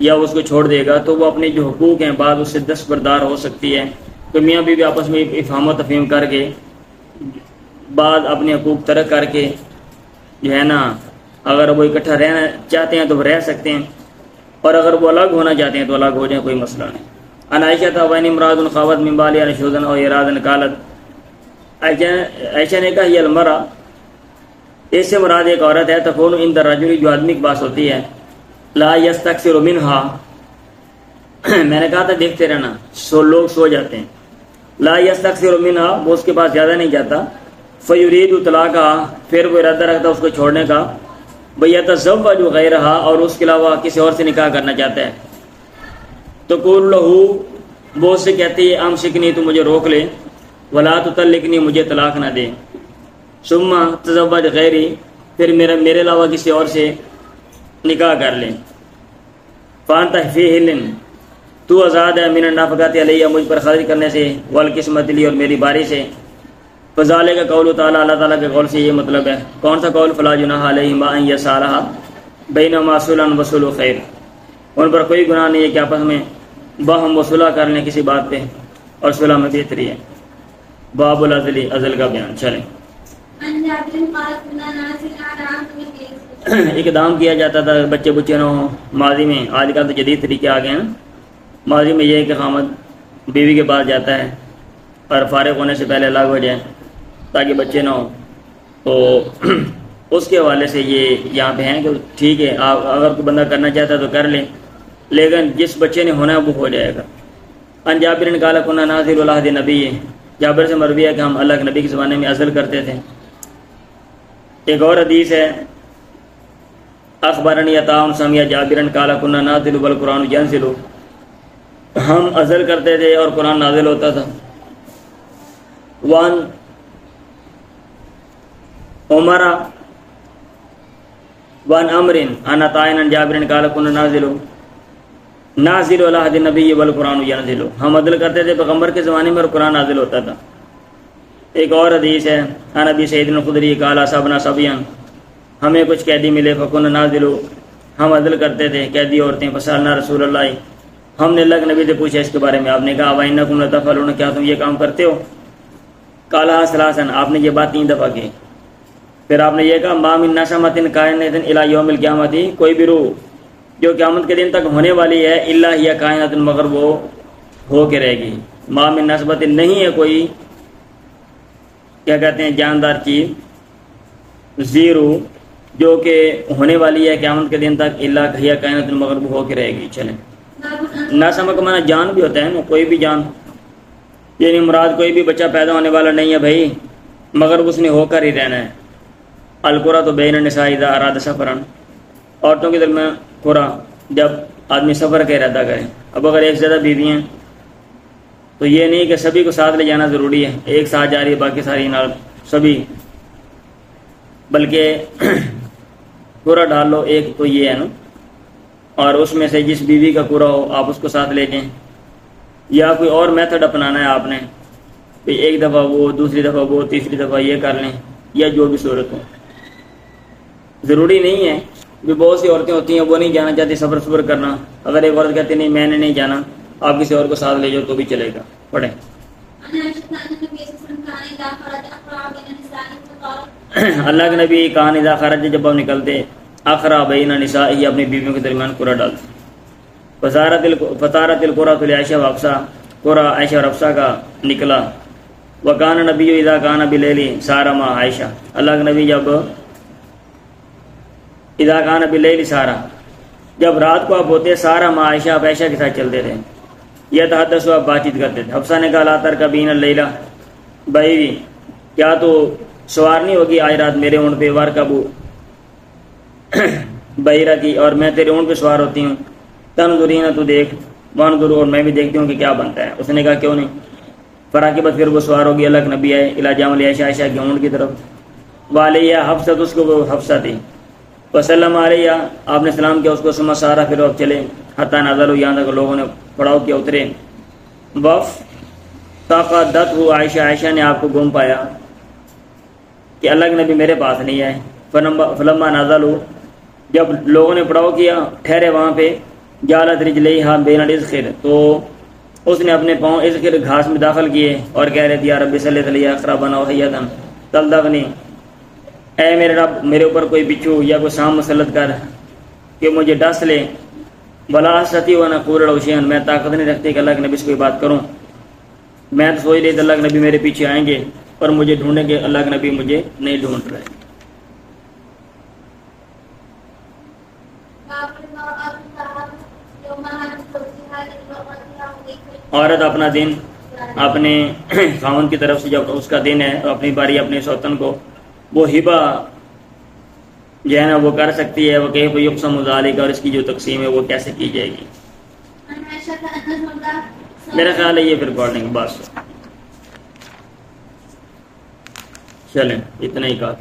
یا اس کو چھوڑ دے گا تو وہ اپنے جو حقوق ہیں بعد اس سے دستبردار ہو سکتی ہے. تو میاں بیوی آپس میں افہام و تفہیم کر کے بعد اپنے حقوق ترک کر کے جو ہے نا، اگر وہ اکٹھا رہنا چاہتے ہیں تو وہ رہ سکتے ہیں، اور اگر وہ الگ ہونا چاہتے ہیں تو الگ ہو جائیں، کوئی مسئلہ نہیں. ان عائشہ تھا وین امراض خاوت من بالها نشوزا او ارادن قالت، عائشہ نے کہا یہ المرا، اس سے مراد ایک عورت ہے، تکون عند الرجل، جو آدمی کے پاس ہوتی ہے، لا یستکثر منها، میں نے کہا تھا دیکھتے رہنا، لوگ سو جاتے ہیں، لا یستکثر منها، وہ اس کے پاس زیادہ نہیں جاتا، فیرید طلاقها، پھر وہ ارادہ رکھتا اس کو چھوڑنے کا، بیتزوج غیرها، اور اس کے علاوہ کسی اور سے نکاح کرنا چاہتا ہے. تو قول لہو، وہ اس سے کہتی ہے امسکنی، تو مجھے روک لے، ولا تطلقنی، مجھے طلاق نہ دے، ثم تزوج غیری، پھر میرے علاوہ کسی اور سے نکاح کر لیں. فانت فی ہلن، تو آزاد ہے، من النافقات علیہ، مجھ پر خرچ کرنے سے، والقسمت لی، اور میری باری سے. فذالک قول تعالیٰ، اللہ تعالیٰ کے قول سے یہ مطلب ہے. کون سا قول؟ فلا جناح علیہما ان یصالحا بینہما صلحا وصلح خیر، ان پر کوئی گناہ نہیں ہے کہ آپس میں باہم وصلح کر لیں کسی بات پہ، اور صلح میں بہتری ہے. باب العزل، عزل کا بیان. چلیں اقدام کیا جاتا تھا بچے نہ ہوں ماضی میں، آج کل تو جدید طریقے آ گئے ہیں. ماضی میں یہ ہے کہ خامد بیوی کے پاس جاتا ہے اور فارغ ہونے سے پہلے الگ ہو جائے تاکہ بچے نہ ہوں. تو اس کے حوالے سے یہ یہاں پہ ہیں کہ ٹھیک ہے، اگر کوئی بندہ کرنا چاہتا ہے تو کر لیں، لیکن جس بچے نے ہونا ہے وہ ہو جائے گا. ان جابر نے کہا کنا ناظر العہد نبی، جابر سے مروی ہے کہ ہم اللہ کے نبی کے زمانے میں عزل کرتے تھے. ایک اور حدیث ہے اخبرنی عطاء سمع جابر قال كنا نازل والقرآن ينزل، ہم عزل کرتے تھے اور قرآن نازل ہوتا تھا. وان عمر وان امر ان عطاء ان جابر قال كنا نازل علی عہد النبی والقرآن ينزل، ہم عزل کرتے تھے پیغمبر کے زمانے میں اور قرآن نازل ہوتا تھا. ایک اور حدیث ہے ان ابی سعید الخدری قال اصابنا صبیا، ہمیں کچھ قیدی ملے، فكنا نازل، ہم عزل کرتے تھے قیدی عورتیں. فسالنا رسول اللہ، ہم نے اللہ کے نبی سے پوچھا اس کے بارے میں. آپ نے کہا وانکم لتفعلون، کیا تم یہ کام کرتے ہو؟ قال ثلاثا، آپ نے یہ بات 3 دفعہ کی. پھر آپ نے یہ کہا ما من نسمۃ کائنۃ الی یوم القیامۃ، کوئی بھی روح جو قیامت کے دن تک ہونے والی ہے، الا ہی کائنۃ، مگر وہ ہو کے رہے گی. ما من نسمۃ، نہیں ہے کوئی کیا کہتے ہیں جاندار چیز، زیرو جو کہ ہونے والی ہے قیامت کے دن تک، الا ہی کائنۃ، مگر وہ ہو کے رہے گی. چلیں ناسمہ کا معنی جان بھی ہوتا ہے نا، کوئی بھی جان، یعنی مراد کوئی بھی بچہ پیدا ہونے والا نہیں ہے بھائی، مگر اس نے ہو کر ہی رہنا ہے. القرۃ بین النساء اذا اراد سفرا، عورتوں کے درمیان قرآ جب آدمی سفر کا ارادہ کرے. اب اگر ایک زیادہ بیوی ہیں تو یہ نہیں کہ سبھی کو ساتھ لے جانا ضروری ہے، ایک ساتھ جا رہی ہے باقی ساری نال سبھی، بلکہ پورا ڈال لو ایک تو یہ ہے نا، اور اس میں سے جس بیوی کا پورا ہو آپ اس کو ساتھ لے جائیں، یا کوئی اور میتھڈ اپنانا ہے آپ نے، ایک دفعہ وہ، دوسری دفعہ وہ، تیسری دفعہ یہ کر لیں، یا جو بھی صورت ہو. ضروری نہیں ہے جو بہت سی عورتیں ہوتی ہیں وہ نہیں جانا چاہتی صبر کرنا. اگر ایک عورت کہتی نہیں میں نے نہیں جانا آپ کسی اور کو ساتھ لے جاؤ تو بھی چلے گا. پڑھیں. اللہ کے نبی کہاں اذا خرج جب آپ نکلتے اخرا بین نسائی اپنی بیویوں کے درمیان قرہ ڈالتے. فطارت القرۃ لعائشہ وحفصہ قرہ عائشہ اور حفصہ کا نکلا. وکان نبی اذا کان بلیل سارا ما عائشہ اللہ کے نبی جب اذا کان بلیل سارا جب رات کو آپ ہوتے سارا ما عائشہ آپ عائشہ کے ساتھ چلتے تھے. یہ تحدث آپ بات چیت کرتے تھے. حفصہ نے کہا لا ترکبین اللیلہ بھائی کیا تو سوار نہیں ہوگی آج رات میرے اونٹ پہ وارکبو بحیرہ کی اور میں تیرے اونٹ پہ سوار ہوتی ہوں. تنظرین تو دیکھ وانظر اور میں بھی دیکھتی ہوں کہ کیا بنتا ہے. اس نے کہا کیوں نہیں. فراقبت پھر وہ سوار ہوگی. اللہ کے نبی آئے الی جمل عائشہ عائشہ کے اونٹ کی طرف. والیہ حفصہ اس کو وہ حفصہ تھی. وسلم علیہ آپ نے سلام کیا اس کو. ثم سارا پھر اب چلے حتی نزلوا یہاں تک لوگوں نے پڑاؤ کیا اترے. وف تقدت ہو عائشہ عائشہ نے آپ کو گم پایا کہ اللہ کے نبی میرے پاس نہیں آئے. فلما نزلوا جب لوگوں نے پڑاؤ کیا ٹھہرے وہاں پہ جالت رجلیہا بین الازخر تو اس نے اپنے پاؤں ازخر گھاس میں داخل کیے اور کہہ رہے تھے یا رب صلی اللہ علیہ اقربنا وحیدن تلدغنی اے میرے رب میرے اوپر کوئی بچھو یا کوئی سام مسلط کر کہ مجھے ڈس لے. بلا ستی و نقول روشین میں طاقت نہیں رکھتی کہ اللہ کے نبی سے کوئی بات کروں. میں تو سوچ رہی تھی اللہ کے نبی میرے پیچھے آئیں گے پر مجھے ڈھونڈیں گے. اللہ کے نبی مجھے نہیں ڈھونڈ رہے. عورت اپنا دن اپنے خاوند کی طرف سے جب اس کا دن ہے اپنی باری اپنے سوتن کو وہ ہبہ جو ہے نا وہ کر سکتی ہے. وہ کہ یقسم ذالک اور اس کی جو تقسیم ہے وہ کیسے کی جائے گی. میرا خیال ہے یہ پھر پڑھ لیں گے بس. چلیں اتنا ہی کہا.